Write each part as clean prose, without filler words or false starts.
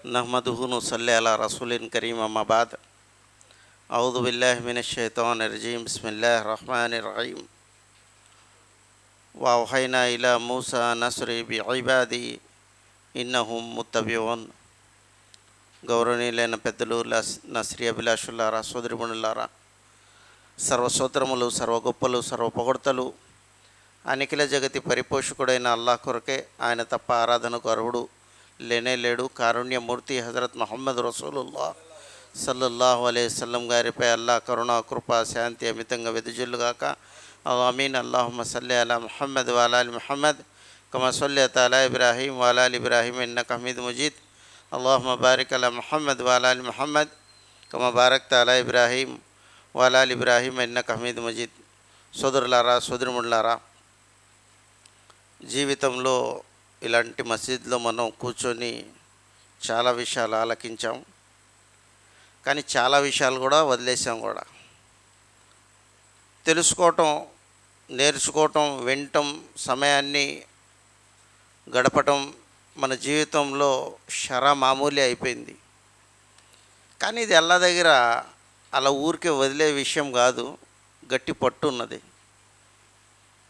नहमदुहु नसल्ली अला रसूलिन करीम अम्मा बाद औज़ु बिल्लाहि मिनश शैतानिर रजीम बिस्मिल्लाहिर रहमानिर रहीम वअवहैना इला मूसा नस्री बिइबादी ఇన్నహుం ముత్తబిఊన్. గౌరవనీయులైన పెద్దలు, నస్రీ అభిలాషులారా, సోదరిమణులారా, సర్వసూత్రములు, సర్వగొప్పలు, సర్వపొగడ్తలు అనిఖిల జగతి పరిపోషకుడైన అల్లాహ్ కొరకే. ఆయన తప్ప ఆరాధనకు అర్హుడు లేనే లేడు. కారుణ్యమూర్తి హజరత్ ముహమ్మద్ రసూలుల్లాహ్ సల్లల్లాహు అలైహి వసల్లం గారిపై అల్లాహ్ కరుణ, కృప, శాంతి అమితంగా వెదజల్లుగాక. ఆమీన్. అల్లాహుమ్మ సల్లి అలా ముహమ్మద్ వ అలా అలి ముహమ్మద్ కమా సల్లైత అలా ఇబ్రాహీం వ అలా అలి ఇబ్రాహీం ఇన్నక హమీదుమ్ మజీద్. అల్లాహుమ్మ బారిక్ అలా ముహమ్మద్ వ అలా అలి ముహమ్మద్ కమా బారక్త అలా ఇబ్రాహీం వ అలా అలి ఇబ్రాహీం ఇన్నక హమీదుమ్ మజీద్. సోదరులారా, సోదరిమణులారా, జీవితంలో ఇలాంటి మసీద్లో మనం కూర్చొని చాలా విషయాలు ఆలకించాం, కానీ చాలా విషయాలు కూడా వదిలేసాం కూడా. తెలుసుకోవటం, నేర్చుకోవటం, వినటం, సమయాన్ని గడపటం మన జీవితంలో మామూలు అయిపోయింది. కానీ ఇది అల్లా దగ్గర అలా ఊరికే వదిలే విషయం కాదు, గట్టి పట్టు ఉన్నది.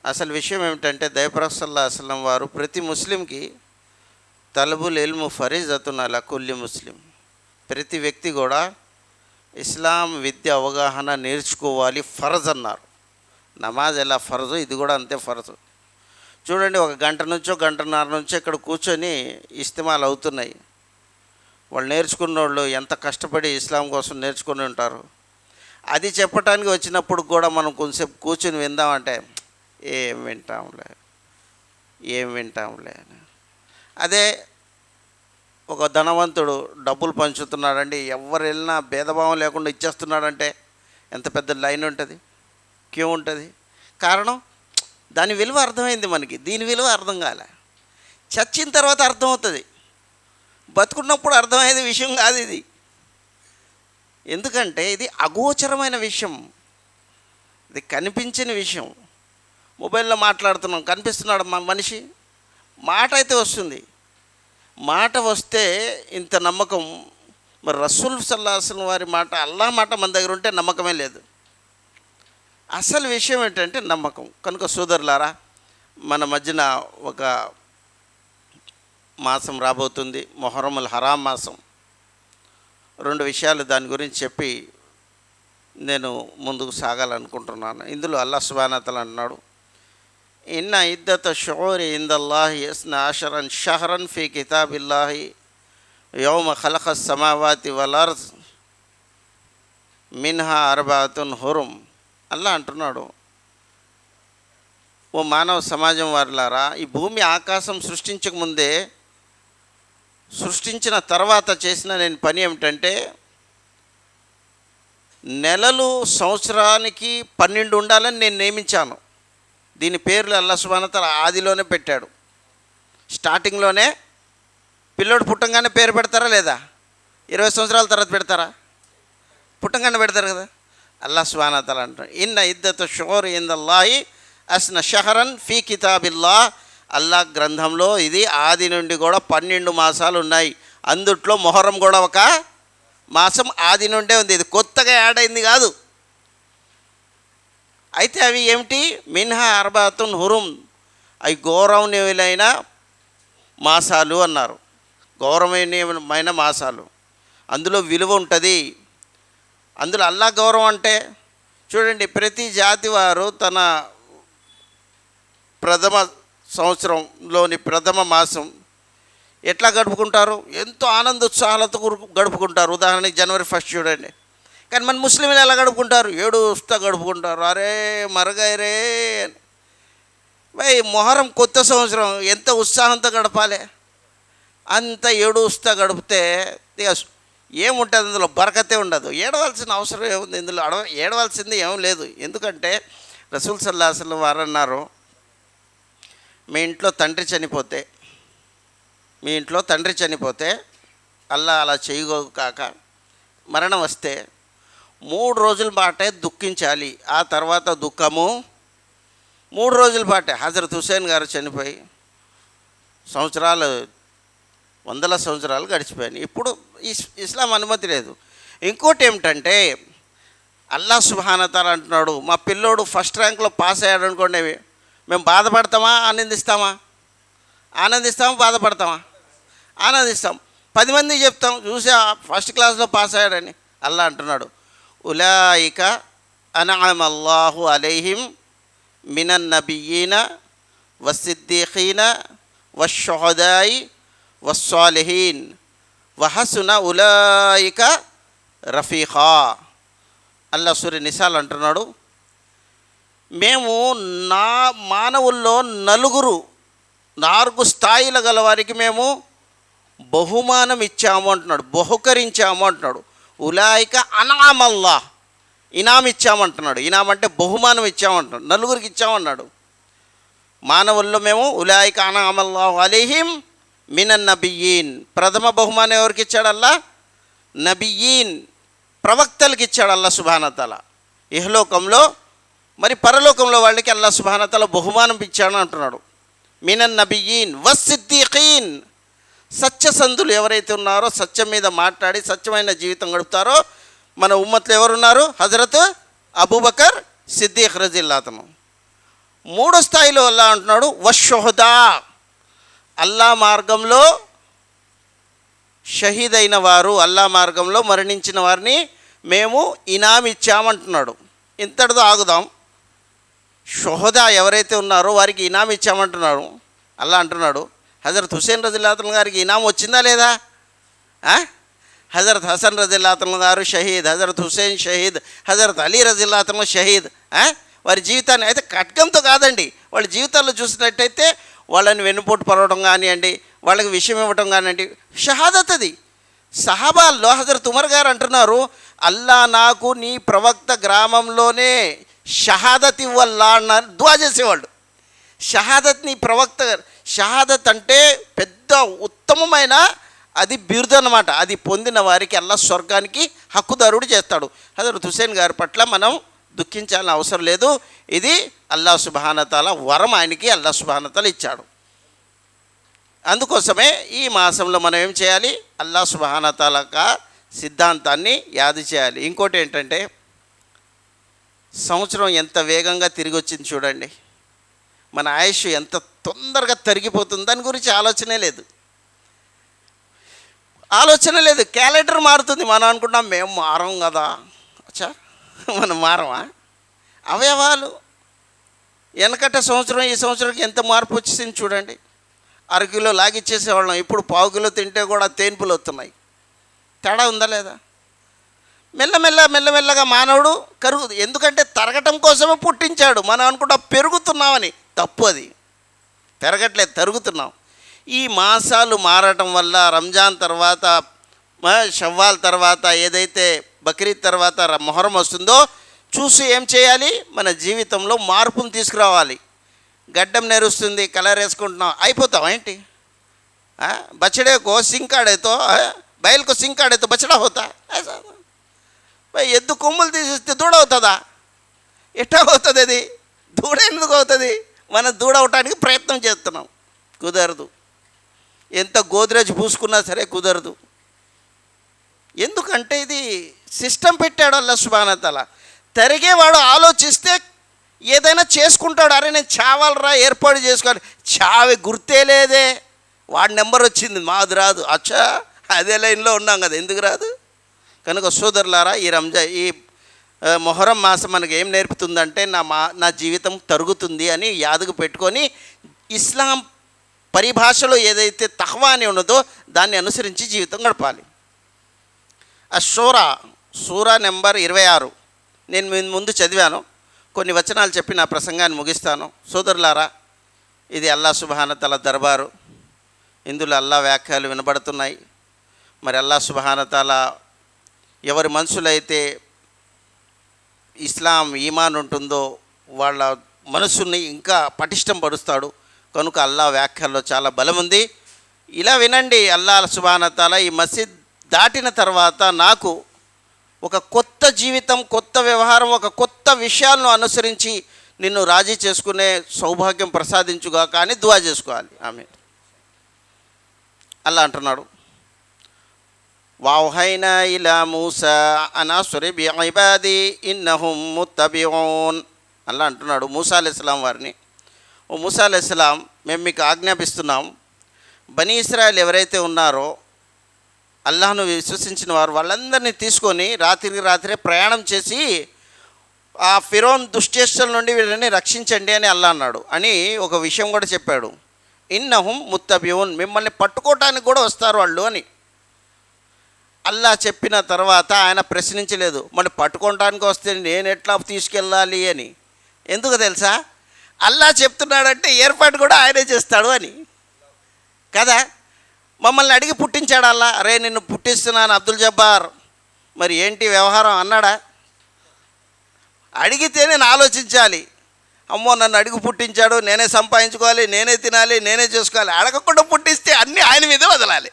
అసలు విషయం ఏమిటంటే దైవప్రవక్త సల్లల్లాహు అలైహి వసల్లం వారు ప్రతి ముస్లింకి తలబుల్ ఇల్ము ఫరీజతున్ అలా కుల్లి ముస్లిం, ప్రతి వ్యక్తి కూడా ఇస్లాం విద్య అవగాహన నేర్చుకోవాలి, ఫర్జ్ అన్నారు. నమాజ్ ఎలా ఫర్జు, ఇది కూడా అంతే ఫర్జు. చూడండి, ఒక గంట నుంచో గంటన్నర నుంచో ఇక్కడ కూర్చొని ఇస్తిమాలు అవుతున్నాయి. వాళ్ళు నేర్చుకున్న వాళ్ళు ఎంత కష్టపడి ఇస్లాం కోసం నేర్చుకుని ఉంటారు. అది చెప్పటానికి వచ్చినప్పుడు కూడా మనం కొంచెంసేపు కూర్చొని విందామంటే ఏం వింటాంలే. అదే ఒక ధనవంతుడు డబ్బులు పంచుతున్నాడండి, ఎవరు వెళ్ళినా భేదభావం లేకుండా ఇచ్చేస్తున్నాడంటే ఎంత పెద్ద లైన్ ఉంటుంది, క్యూ ఉంటుంది. కారణం, దాని విలువ అర్థమైంది మనకి, దీని విలువ అర్థం కాలే. చచ్చిన తర్వాత అర్థమవుతుంది, బతుకున్నప్పుడు అర్థమయ్యేది విషయం కాదు ఇది. ఎందుకంటే ఇది అగోచరమైన విషయం, ఇది కనిపించని విషయం. మొబైల్లో మాట్లాడుతున్నాం, కనిపిస్తున్నాడు మనిషి, మాట అయితే వస్తుంది. మాట వస్తే ఇంత నమ్మకం. మరి రసూల్ సల్లల్లాహు అలైహి వసల్లం వారి మాట, అల్లాహ్ మాట మన దగ్గర ఉంటే నమ్మకమే లేదు. అసలు విషయం ఏంటంటే నమ్మకం. కనుక సోదరులారా, మన మధ్యన ఒక మాసం రాబోతుంది, మొహర్రముల్ హరాం మాసం. 2 విషయాలు దాని గురించి చెప్పి నేను ముందుకు సాగాలనుకుంటున్నాను. ఇందులో అల్లాహ్ సుబ్హానహు వ తఆలా అన్నాడు, ఇన్న ఇద్దత షుఊరి ఇందల్లాహి యస్నా అషరన్ షహరన్ ఫీ కితాబిల్లాహి యౌమ ఖలఖస్ సమావాతి వల్ అర్జ్ మిన్హా అర్బాతున్ హురుమ్. అల్లా అంటున్నాడు, ఓ మానవ సమాజం వారులారా, ఈ భూమి ఆకాశం సృష్టించకముందే, సృష్టించిన తర్వాత చేసిన నేను పని ఏమిటంటే, నెలలు సంవత్సరానికి 12 ఉండాలని నేను నియమించాను. దీని పేర్లు అల్లాహ్ సుబ్హానహు వ తఆలా ఆదిలోనే పెట్టాడు. స్టార్టింగ్లోనే పిల్లోడు పుట్టంగానే పేరు పెడతారా లేదా? 20 సంవత్సరాల తర్వాత పెడతారా? పుట్టంగానే పెడతారు కదా. అల్లాహ్ సుబ్హానహు వ తఆలా అంటాడు, ఇన్న ఇద్దతు షుహూరి ఇందల్లాహి అస్న షహరన్ ఫీ కితాబిల్లాహ్. అల్లాహ్ గ్రంథంలో ఇది ఆది నుండి కూడా 12 మాసాలు ఉన్నాయి. అందుట్లో మొహర్రం కూడా ఒక మాసం ఆది నుండే ఉంది, ఇది కొత్తగా యాడ్ అయింది కాదు. అయితే అవి ఏమిటి? మిన్హా అర్బాతున్ హురుమ్, అవి గౌరవనీయులైన మాసాలు అన్నారు. గౌరవనీయమైన మాసాలు, అందులో విలువ ఉంటుంది. అందులో అల్లాహ్ గౌరవం అంటే చూడండి, ప్రతి జాతి వారు తన ప్రథమ సంవత్సరంలోని ప్రథమ మాసం ఎట్లా గడుపుకుంటారు? ఎంతో ఆనందోత్సాహాలతో గడుపుకుంటారు. ఉదాహరణకి జనవరి 1 చూడండి. కానీ మన ముస్లింలు ఎలా గడుపుకుంటారు? ఏడుస్తా గడుపుకుంటారు. అరే మరగైరే భయ్, మొహరం కొత్త సంవత్సరం, ఎంత ఉత్సాహంతో గడపాలి. అంత ఏడుస్తా గడిపితే ఇక ఏముంటుంది, అందులో బరకతే ఉండదు. ఏడవలసిన అవసరం ఏముంది? ఇందులో ఏడవలసింది ఏం లేదు. ఎందుకంటే రసూల్ సల్లల్లాహు అలైహి వసల్లం వారు అన్నారు, మీ ఇంట్లో తండ్రి చనిపోతే అల్లా అలా చేయగోకాక మరణం వస్తే 3 రోజుల పాటే దుఃఖించాలి. ఆ తర్వాత దుఃఖము 3 రోజుల పాటే. హజరత్ హుసేన్ గారు చనిపోయి సంవత్సరాలు వందల సంవత్సరాలు గడిచిపోయాయి. ఇప్పుడు ఇస్లాం అనుమతి లేదు. ఇంకోటి ఏమిటంటే అల్లాహ్ సుబ్హానహు వ తఆలా అంటున్నాడు, మా పిల్లోడు ఫస్ట్ ర్యాంక్లో పాస్ అయ్యాడు అనుకోండి, మేము బాధపడతామా ఆనందిస్తామా? ఆనందిస్తామా బాధపడతామా? ఆనందిస్తాం. 10 మందికి చెప్తాం, చూసా ఫస్ట్ క్లాస్లో పాస్ అయ్యాడని. అల్లాహ్ అంటున్నాడు, ఉలాయిక అన్అమ అల్లాహు అలైహిం మినన్ నబియ్యీన వస్సిద్దీఖీన వశ్శుహదాయి వస్సాలిహీన్ వహసున ఉలాయిక రఫీఖా. అల్లా సూర్య నిసాలు అంటున్నాడు, మేము మానవుల్లో 4 స్థాయిల గల వారికి మేము బహుమానం ఇచ్చాము అంటున్నాడు, బహుకరించాము అంటున్నాడు. ఉలాయిక అన్అమల్లా, ఇనాం ఇచ్చామంటున్నాడు. ఇనాం అంటే బహుమానం ఇచ్చామంటున్నాడు, 4 ఇచ్చామన్నాడు. మానవుల్లో మేము ఉలాయిక అన్అమల్లాహు అలైహిం మినన్ నబియ్యీన్, ప్రథమ బహుమానం ఎవరికి ఇచ్చాడు? అల్లా నబియ్యీన్, ప్రవక్తలకు ఇచ్చాడు అల్లా సుబ్హానహు వ తఆలా. ఇహలోకంలో మరి పరలోకంలో వాళ్ళకి అల్లా సుబ్హానహు వ తఆలా బహుమానం ఇచ్చాడు అంటున్నాడు. మినన్ నబియ్యీన్ వస్సిద్దీఖీన్, సత్యసంధులు ఎవరైతే ఉన్నారో, సత్యం మీద మాట్లాడి సత్యమైన జీవితం గడుపుతారో మన ఉమ్మత్లో ఎవరున్నారు? హజరత్ అబూబకర్ సిద్దీఖ్ రజియల్లాహు అన్హు. 3వ స్థాయిలో అల్లా అంటున్నాడు వశ్శుహదా, అల్లా మార్గంలో షహీద్ అయిన వారు, అల్లా మార్గంలో మరణించిన వారిని మేము ఇనాం ఇచ్చామంటున్నాడు. ఇంతటితో ఆగుదాం. షుహదా ఎవరైతే ఉన్నారో వారికి ఇనాం ఇచ్చామంటున్నాడు. అల్లా అంటున్నాడు, హజరత్ హుసేన్ రజియల్లాహు అన్హు గారికి ఇనాం వచ్చిందా లేదా? హజరత్ హసన్ రజియల్లాహు అన్హు గారు షహీద్, హజరత్ హుసేన్ షహీద్, హజరత్ అలీ రజియల్లాహు అన్హు షహీద్. వారి జీవితాన్ని అయితే ఖడ్గంతో కాదండి, వాళ్ళ జీవితాల్లో చూసినట్టయితే వాళ్ళని వెన్నుపోటు పడవడం కానివ్వండి, వాళ్ళకి విషయం ఇవ్వటం కానివ్వండి, షహాదత్ అది. సహాబాల్లో హజరత్ ఉమర్ గారు అంటున్నారు, అల్లా నాకు నీ ప్రవక్త గ్రామంలోనే షహాదత్ ఇవ్వల్లా అన్నారు, దువా చేసేవాళ్ళు. షహాదత్ నీ ప్రవక్త, షహాదత్ అంటే పెద్ద ఉత్తమమైన అది బిరుదు అన్నమాట. అది పొందిన వారికి అల్లా స్వర్గానికి హక్కుదారుడు చేస్తాడు. హజరత్ హుసేన్ గారి పట్ల మనం దుఃఖించాలని అవసరం లేదు. ఇది అల్లా సుబ్హానహు వ తఆలా వరం, ఆయనకి అల్లా సుబ్హానహు వ తఆలా ఇచ్చాడు. అందుకోసమే ఈ మాసంలో మనం ఏం చేయాలి? అల్లా సుబ్హానహు వ తఆలా సిద్ధాంతాన్ని యాది చేయాలి. ఇంకోటి ఏంటంటే సంవత్సరం ఎంత వేగంగా తిరిగి వచ్చింది చూడండి. మన ఆయుష్ ఎంత తొందరగా తరిగిపోతుంది, దాని గురించి ఆలోచనే లేదు. క్యాలెండర్ మారుతుంది. మనం అనుకుంటాం మేము మారం కదా. అచ్చా, మనం మారమా? అవయవాలు వెనకట సంవత్సరం ఈ సంవత్సరానికి ఎంత మార్పు వచ్చేసింది చూడండి. 1/2 కిలో లాగిచ్చేసేవాళ్ళం, ఇప్పుడు 1/2 కిలో తింటే కూడా తేన్పులు వస్తున్నాయి. తేడా ఉందా లేదా? మెల్లమెల్లగా మానవుడు ఎందుకంటే తరగటం కోసమే పుట్టించాడు. మనం అనుకుంటాం పెరుగుతున్నామని, తప్పు. అది పెరగట్లేదు, తరుగుతున్నాం. ఈ మాసాలు మారటం వల్ల రంజాన్ తర్వాత, షవ్వాల్ తర్వాత, ఏదైతే బక్రీద్ తర్వాత మొహరం వస్తుందో చూసి ఏం చేయాలి? మన జీవితంలో మార్పును తీసుకురావాలి. గడ్డం నెరుస్తుంది, కలర్ వేసుకుంటున్నాం, అయిపోతాం ఏంటి? బచ్చడేకో సింకాడేతో బయలుకో సింకాడేతో బచ్చడా హోతా? ఎద్దు కొమ్ములు తీసిస్తే దూడ అవుతుందా? ఎట్టా అవుతుంది? అది దూడ ఎందుకు అవుతుంది? మనం దూడ అవటానికి ప్రయత్నం చేస్తున్నాం, కుదరదు. ఎంత గోద్రేజ్ పూసుకున్నా సరే కుదరదు. ఎందుకంటే ఇది సిస్టమ్ పెట్టాడు అల్లా సుబ్హానహు వ తఆలా. తరిగేవాడు ఆలోచిస్తే ఏదైనా చేసుకుంటాడు. అరే నేను చావాలరా, ఏర్పాటు చేసుకోవాలి. చావే గుర్తే లేదే, వాడి నెంబర్ వచ్చింది, మాది రాదు. అచ్చా, అదే లైన్లో ఉన్నాం కదా, ఎందుకు రాదు? కనుక సోదరులారా, ఈ మొహరం మాసం మనకి ఏం నేర్పుతుందంటే నా జీవితం తరుగుతుంది అని యాదుగు పెట్టుకొని ఇస్లాం పరిభాషలో ఏదైతే తఖ్వా అని ఉన్నదో దాన్ని అనుసరించి జీవితం గడపాలి. సూరా నెంబర్ 26 నేను ముందు చదివాను. కొన్ని వచనాలు చెప్పి నా ప్రసంగాన్ని ముగిస్తాను. సోదరులారా, ఇది అల్లా సుబ్హానహు వ తఆలా దర్బారు. ఇందులో అల్లా వ్యాఖ్యలు వినబడుతున్నాయి. మరి అల్లా సుబ్హానహు వ తఆలా ఎవరి మనసులైతే ఇస్లాం ఈమాన్ ఉంటుందో వాళ్ళ మనసుని ఇంకా పటిష్టం పరుస్తాడు. కనుక అల్లా వ్యాఖ్యల్లో చాలా బలం ఉంది. ఇలా వినండి, అల్లా సుబ్హానహు వ తఆలా ఈ మసీద్ దాటిన తర్వాత నాకు ఒక కొత్త జీవితం, కొత్త వ్యవహారం, ఒక కొత్త విషయాలను అనుసరించి నిన్ను రాజీ చేసుకునే సౌభాగ్యం ప్రసాదించుగా కానీ దువా చేసుకోవాలి. ఆమేన్. అలా అంటున్నాడు. వాహైనా ఇలా మూసా అనాసురి బిఇబాది ఇన్నహుం ముత్తబిఊన్. అలా అంటున్నాడు మూసా అలైహిస్సలాం వారిని. ఓ మూసా అలైహిస్సలాం, మేము మీకు ఆజ్ఞాపిస్తున్నాం, బనీ ఇస్రాయేల్ ఎవరైతే ఉన్నారో అల్లాహ్ను విశ్వసించిన వారు వాళ్ళందరినీ తీసుకొని రాత్రే ప్రయాణం చేసి ఆ ఫిరోన్ దుశ్చేష్టల నుండి వీళ్ళని రక్షించండి అని అల్లా అన్నాడు. అని ఒక విషయం కూడా చెప్పాడు. ఇన్నహుం ముత్తబిఊన్, మిమ్మల్ని పట్టుకోవటానికి కూడా వస్తారు వాళ్ళు అని అల్లా చెప్పిన తర్వాత ఆయన ప్రశ్నించలేదు, మరి పట్టుకోవటానికి వస్తే నేను ఎట్లా తీసుకెళ్ళాలి అని. ఎందుకు తెలుసా? అల్లా చెప్తున్నాడంటే ఏర్పాటు కూడా ఆయనే చేస్తాడు అని కదా. మమ్మల్ని అడిగి పుట్టించాడు అల్లా. అరే నిన్ను పుట్టిస్తున్నాను అబ్దుల్ జబ్బార్, మరి ఏంటి వ్యవహారం అన్నాడా? అడిగితే నేను ఆలోచించాలి. అమ్మో నన్ను అడిగి పుట్టించాడు, నేనే సంపాదించుకోవాలి, నేనే తినాలి, నేనే చేసుకోవాలి. అడగకుండా పుట్టిస్తే అన్నీ ఆయన మీదే వదలాలి.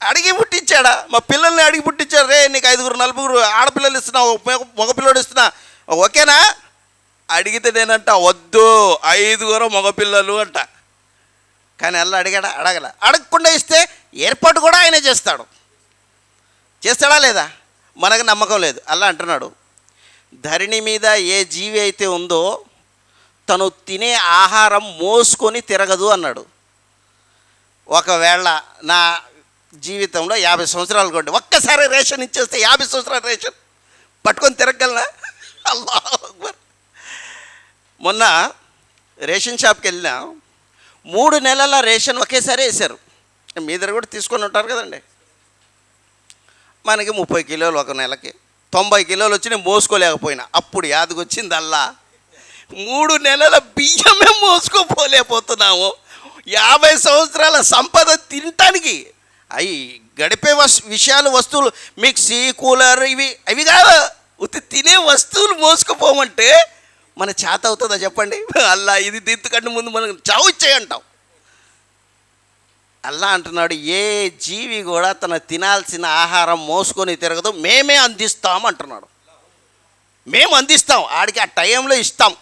అడిగి పుట్టించాడా? మా పిల్లల్ని అడిగి పుట్టించాడు. రే నీకు 5-4 ఆడపిల్లలు ఇస్తున్నా, మగపిల్లడు ఇస్తున్నా, ఓకేనా? అడిగితే నేనంట వద్దు 5 మగపిల్లలు అంట. కానీ అల్లా అడిగాడా? అడగకుండా ఇస్తే ఏర్పాటు కూడా ఆయనే చేస్తాడా లేదా? మనకు నమ్మకం లేదు. అల్లా అంటున్నాడు, ధరణి మీద ఏ జీవి అయితే ఉందో తను తినే ఆహారం మోసుకొని తిరగదు అన్నాడు. ఒకవేళ నా జీవితంలో 50 సంవత్సరాలు కొంటే ఒక్కసారి రేషన్ ఇచ్చేస్తే 50 సంవత్సరాల రేషన్ పట్టుకొని తిరగలనా? అల్లాహు అక్బర్. మొన్న రేషన్ షాప్కి వెళ్ళినా 3 నెలల రేషన్ ఒకేసారి వేశారు. మీ దగ్గర కూడా తీసుకొని ఉంటారు కదండి. మనకి 30 కిలోలు ఒక నెలకి, 90 కిలోలు వచ్చి నేను మోసుకోలేకపోయినా. అప్పుడు యాదకొచ్చింది అల్లా, 3 నెలల బియ్యమే మోసుకోపోలేకపోతున్నాము, 50 సంవత్సరాల సంపద తినటానికి. అవి గడిపే విషయాలు, వస్తువులు, మిక్సీ, కూలర్, అవి కాదు, తినే వస్తువులు మోసుకుపోమంటే మన చేత అవుతుందా చెప్పండి? అల్లా ఇది దీంతకంటే ముందు మనం చావు ఇచ్చేయంటాం. అల్లా అంటున్నాడు, ఏ జీవి కూడా తన తినాల్సిన ఆహారం మోసుకొని తిరగదు, మేమే అందిస్తాం అంటున్నాడు. మేము అందిస్తాం, ఆడికి ఆ టైంలో ఇస్తాం.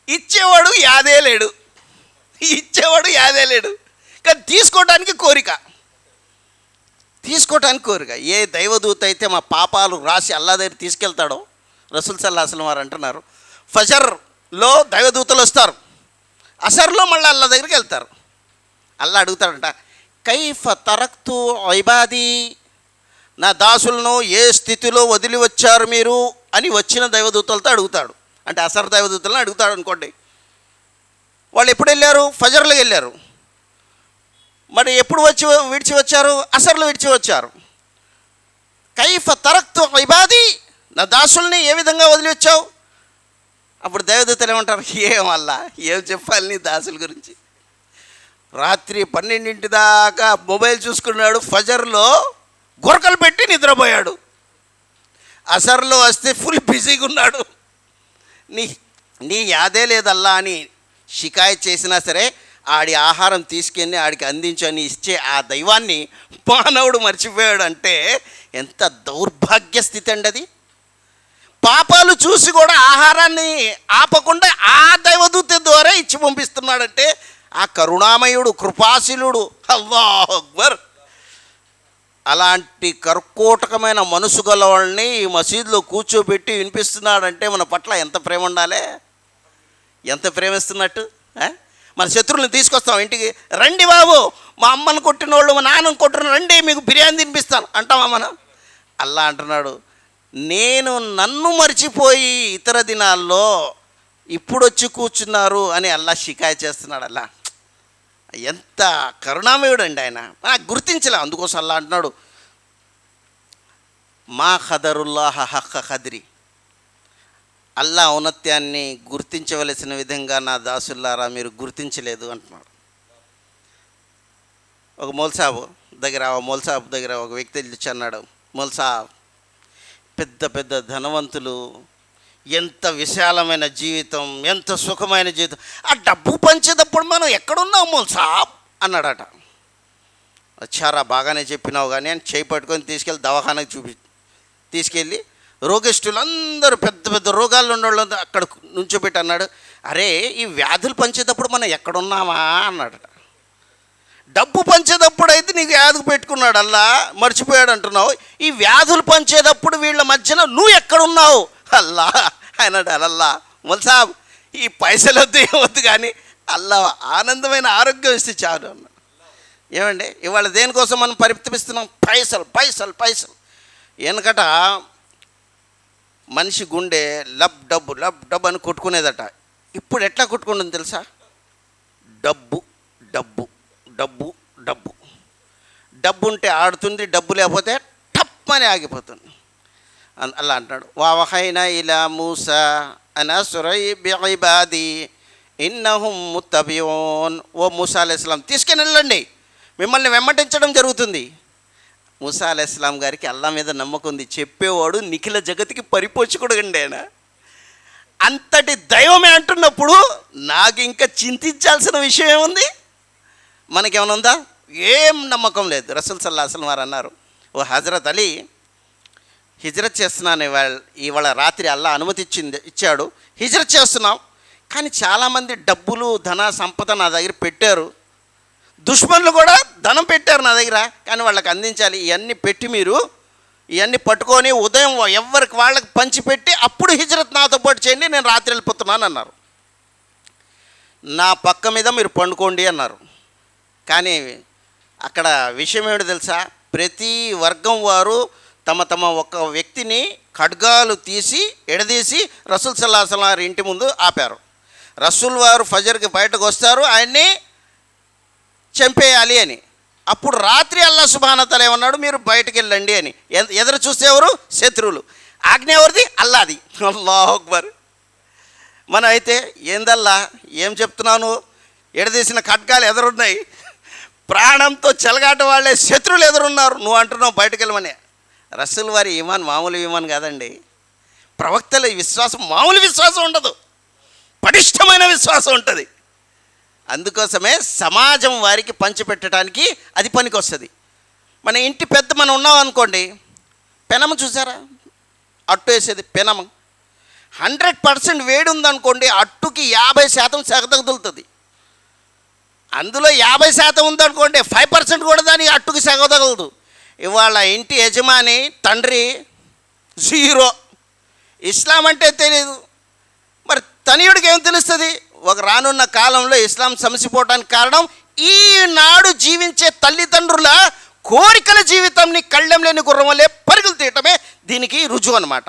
ఇచ్చేవాడు యాదే లేడు, కానీ తీసుకోవటానికి కోరిక. ఏ దైవదూత అయితే మా పాపాలు రాసి అల్లా దగ్గర తీసుకెళ్తాడో, రసూల్ సల్లల్లాహు అలైహి వసల్లం వారు అంటున్నారు, ఫజర్లో దైవదూతలు వస్తారు, అసర్లో మళ్ళీ అల్లా దగ్గరికి వెళ్తారు. అల్లా అడుగుతాడంట, కైఫ తరక్తు ఇబాదీ, నా దాసులను ఏ స్థితిలో వదిలి వచ్చారు మీరు అని వచ్చిన దైవదూతలతో అడుగుతాడు. అంటే అసర్ దైవదూతలను అడుగుతాడు అనుకోండి. వాళ్ళు ఎప్పుడు వెళ్ళారు? ఫజర్లో వెళ్ళారు. మరి ఎప్పుడు విడిచి వచ్చారు? అసర్లో విడిచి వచ్చారు. కైఫ తరక్తు ఇబాదీ, నా దాసుల్ని ఏ విధంగా వదిలి వచ్చావు? అప్పుడు దైవదూతలు ఏమంటారు, ఏమల్లా ఏం చెప్పాలి నీ దాసుల గురించి? రాత్రి 12 దాకా మొబైల్ చూసుకున్నాడు, ఫజర్లో గురకలు పెట్టి నిద్రపోయాడు, అసర్లో వస్తే ఫుల్ బిజీగా ఉన్నాడు. నీ యాదే లేదల్లా అని షికాయత్ చేసినా సరే ఆడి ఆహారం తీసుకెళ్ళి ఆడికి అందించని ఇచ్చే ఆ దైవాన్ని మానవుడు మర్చిపోయాడు అంటే ఎంత దౌర్భాగ్య స్థితి అండి అది. పాపాలు చూసి కూడా ఆహారాన్ని ఆపకుండా ఆ దైవదూత ద్వారా ఇచ్చి పంపిస్తున్నాడంటే ఆ కరుణామయుడు, కృపాశీలుడు, అల్లాహు అక్బర్. అలాంటి కర్కోటకమైన మనసు గల వాళ్ళని ఈ మసీదులో కూర్చోబెట్టి వినిపిస్తున్నాడంటే మన పట్ల ఎంత ప్రేమ ఉండాలి, ఎంత ప్రేమిస్తున్నట్టు. మన శత్రువులను తీసుకొస్తాం ఇంటికి, రండి బాబు మా అమ్మను కొట్టిన వాళ్ళు మా నాన్నను కొట్టిన, రండి మీకు బిర్యానీ తినిపిస్తాను అంటామా మనం? అల్లా అంటున్నాడు, నేను నన్ను మర్చిపోయి ఇతర దినాల్లో ఇప్పుడు వచ్చి కూర్చున్నారు అని అల్లా షికాయత్ చేస్తున్నాడు. అల్లా ఎంత కరుణామయుడు అండి ఆయన, నాకు గుర్తించలే. అందుకోసం అల్లా అంటున్నాడు, మా ఖదరుల్లాహ హక్క ఖద్రి, అల్లా ఔన్నత్యాన్ని గుర్తించవలసిన విధంగా నా దాసుల్లారా మీరు గుర్తించలేదు అంటున్నాడు. ఒక మౌల్సాబ్ దగ్గర ఒక వ్యక్తి వచ్చి అన్నాడు, మౌల్సాబ్ పెద్ద పెద్ద ధనవంతులు, ఎంత విశాలమైన జీవితం, ఎంత సుఖమైన జీవితం, ఆ డబ్బు పంచేటప్పుడు మనం ఎక్కడున్నాం మౌల్సాబ్ అన్నాడట. చారా బాగానే చెప్పినావు కానీ అని చేయి పట్టుకొని తీసుకెళ్ళి దవాఖానకు తీసుకెళ్ళి రోగిష్ఠులందరూ పెద్ద పెద్ద రోగాల్లో ఉన్నవాళ్ళు అక్కడ నుంచోబెట్టి అన్నాడు, అరే ఈ వ్యాధులు పంచేటప్పుడు మనం ఎక్కడున్నామా అన్నాడట. డబ్బు పంచేటప్పుడు అయితే నీకు వ్యాధి పెట్టుకున్నాడు అల్లా, మర్చిపోయాడు అంటున్నావు. ఈ వ్యాధులు పంచేటప్పుడు వీళ్ళ మధ్యలో నువ్వు ఎక్కడున్నావు అల్లా అన్నాడు. అల్లా ముల్సాబ్ ఈ పైసలు వద్దు ఏమొద్దు కానీ అల్లా ఆనందమైన ఆరోగ్యం ఇస్తే చాలు అన్నాడు. ఏమండి ఇవాళ దేనికోసం మనం పరితపిస్తున్నాం? పైసలు పైసలు పైసలు. వెనకట మనిషి గుండె లబ్ డబ్బు అని కొట్టుకునేదట. ఇప్పుడు ఎట్లా కొట్టుకుంటుంది తెలుసా? డబ్బు డబ్బు డబ్బు డబ్బు. డబ్బు ఉంటే ఆడుతుంది, డబ్బు లేకపోతే టప్ అని ఆగిపోతుంది. అలా అంటాడు. వావహైనా ఇలా మూసా అనసురై బిఇబాది ఇన్నహుం ముత్తబిఊన్. ఓ మూసా అలైహిస్సలాం తీసుకుని వెళ్ళండి, మిమ్మల్ని వెంబడించడం జరుగుతుంది. మూసా అలైహిస్సలాం గారికి అల్లా మీద నమ్మకం ఉంది. చెప్పేవాడు నిఖిల జగతికి పరిపోషకుడు అండి ఆయన. అంతటి దైవమే అంటున్నప్పుడు నాకు ఇంకా చింతించాల్సిన విషయం ఏముంది? మనకేమైనా ఉందా? ఏం నమ్మకం లేదు. రసూల్ సల్లల్లాహు అలైహి వసల్లం వారు అన్నారు, ఓ హజరత్ అలీ, హిజ్రత్ చేస్తున్నాను ఇవాళ రాత్రి అల్లా అనుమతి ఇచ్చాడు, హిజ్రత్ చేస్తున్నాం. కానీ చాలామంది డబ్బులు ధన సంపద నా దగ్గర పెట్టారు, దుష్మన్లు కూడా ధనం పెట్టారు నా దగ్గర, కానీ వాళ్ళకి అందించాలి. ఇవన్నీ పెట్టి మీరు ఇవన్నీ పట్టుకొని ఉదయం ఎవరికి వాళ్ళకి పంచిపెట్టి అప్పుడు హిజ్రత్ నాతో పాటు చేయండి, నేను రాత్రి వెళ్ళిపోతున్నాను అన్నారు. నా పక్క మీద మీరు పండుకోండి అన్నారు. కానీ అక్కడ విషయం ఏమిటి తెలుసా? ప్రతి వర్గం వారు తమ తమ ఒక వ్యక్తిని ఖడ్గాలు తీసి ఎడదీసి రసూల్ సల్లల్లాహు అలైహి వసల్లం వారి ఇంటి ముందు ఆపారు. రసూల్ వారు ఫజర్కి బయటకు వస్తారు, ఆయన్ని చంపేయాలి అని. అప్పుడు రాత్రి అల్లా సుబ్హానహు వ తఆలా ఏమన్నాడు? మీరు బయటకు వెళ్ళండి అని. ఎదురు చూస్తే ఎవరు? శత్రువులు. ఆజ్ఞ ఎవరిది? అల్లాది. అల్లాహు అక్బర్. మనం అయితే ఏందల్లా ఏం చెప్తున్నాను, ఎడదీసిన ఖడ్గాలు ఎదురున్నాయి, ప్రాణంతో చెలగాట వాళ్ళే శత్రువులు ఎదురున్నారు, నువ్వు అంటున్నావు బయటకు వెళ్ళమని. రసూల్ వారి ఈమాన్ మామూలు ఈమాన్ కాదండి. ప్రవక్తల విశ్వాసం మామూలు విశ్వాసం ఉండదు, పటిష్టమైన విశ్వాసం ఉంటుంది. అందుకోసమే సమాజం వారికి పంచిపెట్టడానికి అది పనికి వస్తుంది. మన ఇంటి పెద్ద మనం ఉన్నాం అనుకోండి, పెనము చూసారా? అట్టు వేసేది పెనము 100% వేడి ఉందనుకోండి, అట్టుకి 50% సెగ తగులుతుంది. అందులో 50% ఉందనుకోండి, 5% కూడా దానికి అట్టుకి సెగ తగలదు. ఇవాళ ఇంటి యజమాని తండ్రి 0. ఇస్లాం అంటే తెలియదు, మరి తనయుడికి ఏం తెలుస్తుంది? ఒక రానున్న కాలంలో ఇస్లాం సమసిపోవడానికి కారణం ఈనాడు జీవించే తల్లిదండ్రుల కోరికల జీవితంని కళ్ళెం లేని గుర్రం వల్లే పరుగులు తీయటమే దీనికి రుజువు అన్నమాట.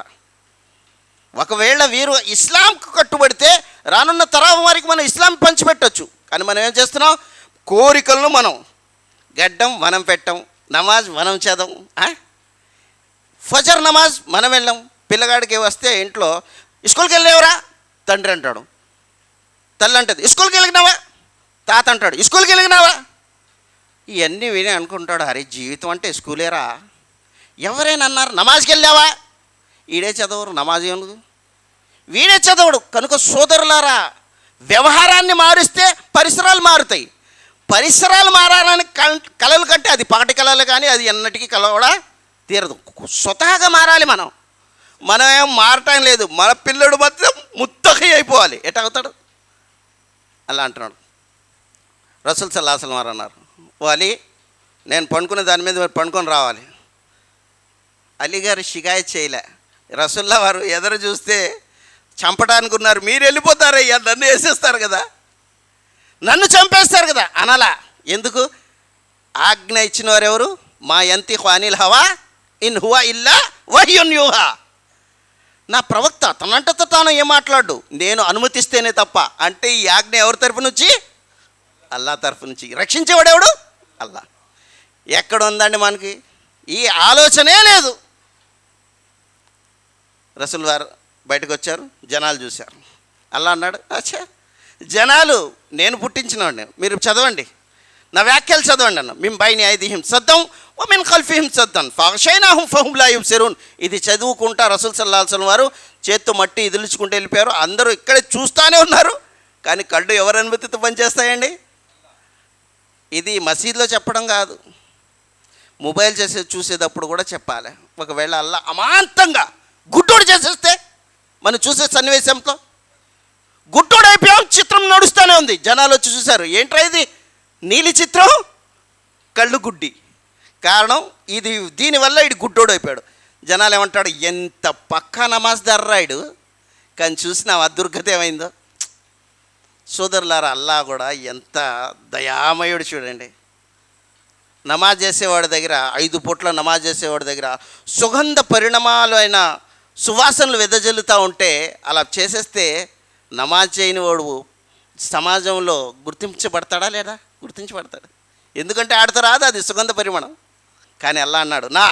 ఒకవేళ వీరు ఇస్లాంకు కట్టుబడితే రానున్న తరం వారికి మనం ఇస్లాం పంచిపెట్టవచ్చు. కానీ మనం ఏం చేస్తున్నాం? కోరికలను మనం గడ్డం మనం పెట్టాం, నమాజ్ మనం చదవం, ఫజర్ నమాజ్ మనం వెళ్ళాం. పిల్లగాడికి వస్తే ఇంట్లో స్కూల్కి వెళ్ళేవరా తండ్రి అంటాడు, తల్లి అంటది స్కూల్కి వెళ్ళినావా, తాత అంటాడు స్కూల్కి వెళ్ళినావా. ఇవన్నీ విని అనుకుంటాడు, అరే జీవితం అంటే స్కూలేరా. ఎవరైనా అన్నారు నమాజ్కి వెళ్ళావా, ఈడే చదవరు, నమాజ్ ఏమను వీడే చదవడు. కనుక సోదరులారా, వ్యవహారాన్ని మారిస్తే పరిసరాలు మారుతాయి. పరిసరాలు మారాలని కలలు కంటే అది పగటి కళలు, కానీ అది ఎన్నటికీ కల కూడా తీరదు. స్వతహాగా మారాలి మనం. మనం ఏం మారటం లేదు. మన పిల్లడు మాత్రం ముత్తఖి అయిపోవాలి. ఎట్టవుతాడు? అలా అంటున్నాడు. రసూల్ సల్లల్లాహు అలైహి వసల్లం వారు అన్నారు, ఓ అలీ, నేను పండుకునే దాని మీద మీరు పండుకొని రావాలి. అలీ గారు షికాయత్ చేయలే. రసూల్లా వారు ఎదురు చూస్తే చంపడానికి ఉన్నారు, మీరు వెళ్ళిపోతారయ్యా, నన్ను వేసేస్తారు కదా, నన్ను చంపేస్తారు కదా అనలా. ఎందుకు? ఆజ్ఞ ఇచ్చిన వారు ఎవరు? మా యంతిఖు అనిల్ హవా ఇన్ హువా ఇల్లా వహ్యున్ యూహా. నా ప్రవక్త తనంటతో తాను ఏం మాట్లాడు, నేను అనుమతిస్తేనే తప్ప. అంటే ఈ ఆజ్ఞ ఎవరి తరఫు నుంచి? అల్లా తరఫు నుంచి. రక్షించేవాడు ఎవడు? అల్లా. ఎక్కడ ఉందండి మనకి ఈ ఆలోచనే లేదు. రసూల్ వారు బయటకు వచ్చారు, జనాలు చూశారు. అల్లా అన్నాడు, అచ్చా జనాలు నేను పుట్టించినవాడిని, మీరు చదవండి, నా వ్యాఖ్యలు చదవండి అన్న. మేము బైని ఐదిహిం సద్దం ఓ మిన్ ఖల్ఫిహిం సద్దన్ ఫగషైనాహుం ఫహుం లా యుబ్సిరూన్. ఇది చదువుకుంటా రసూల్ సల్లల్లాహు అలైహి వసల్లం వారు చేత్తో మట్టి ఇదిలించుకుంటూ వెళ్ళిపోయారు. అందరూ ఇక్కడే చూస్తూనే ఉన్నారు, కానీ కళ్ళు ఎవరి అనుమతితో పనిచేస్తాయండి? ఇది మసీదులో చెప్పడం కాదు, మొబైల్ చూసేటప్పుడు కూడా చెప్పాలి. ఒకవేళ అల్లా అమాంతంగా గుడ్డోడు చేసేస్తే మనం చూసే సన్నివేశంతో గుడ్డోడు అయిపోయాం, చిత్రం నడుస్తూనే ఉంది. జనాలు వచ్చి చూశారు, ఏంట్రా ఇది నీలి చిత్రం, కళ్ళు గుడ్డి. కారణం ఇది, దీనివల్ల ఇడు గుడ్డోడు అయిపోయాడు. జనాలు ఏమంటాడు, ఎంత పక్కా నమాజ్దార్ రాయుడు, కానీ చూసినావా దుర్గతి ఏమైందో. సోదరులారా, అల్లా కూడా ఎంత దయామయుడు చూడండి. నమాజ్ చేసేవాడి దగ్గర, 5 పూట్ల నమాజ్ చేసేవాడి దగ్గర సుగంధ పరిణామాలు అయిన సువాసనలు వెదజల్లుతూ ఉంటే, అలా చేసేస్తే నమాజ్ చేయని వాడు సమాజంలో గుర్తించబడతాడా లేదా? గుర్తించబడతాడు. ఎందుకంటే ఆడితో రాదు అది సుగంధ పరిమళం. కానీ అల్లా అన్నాడు, నా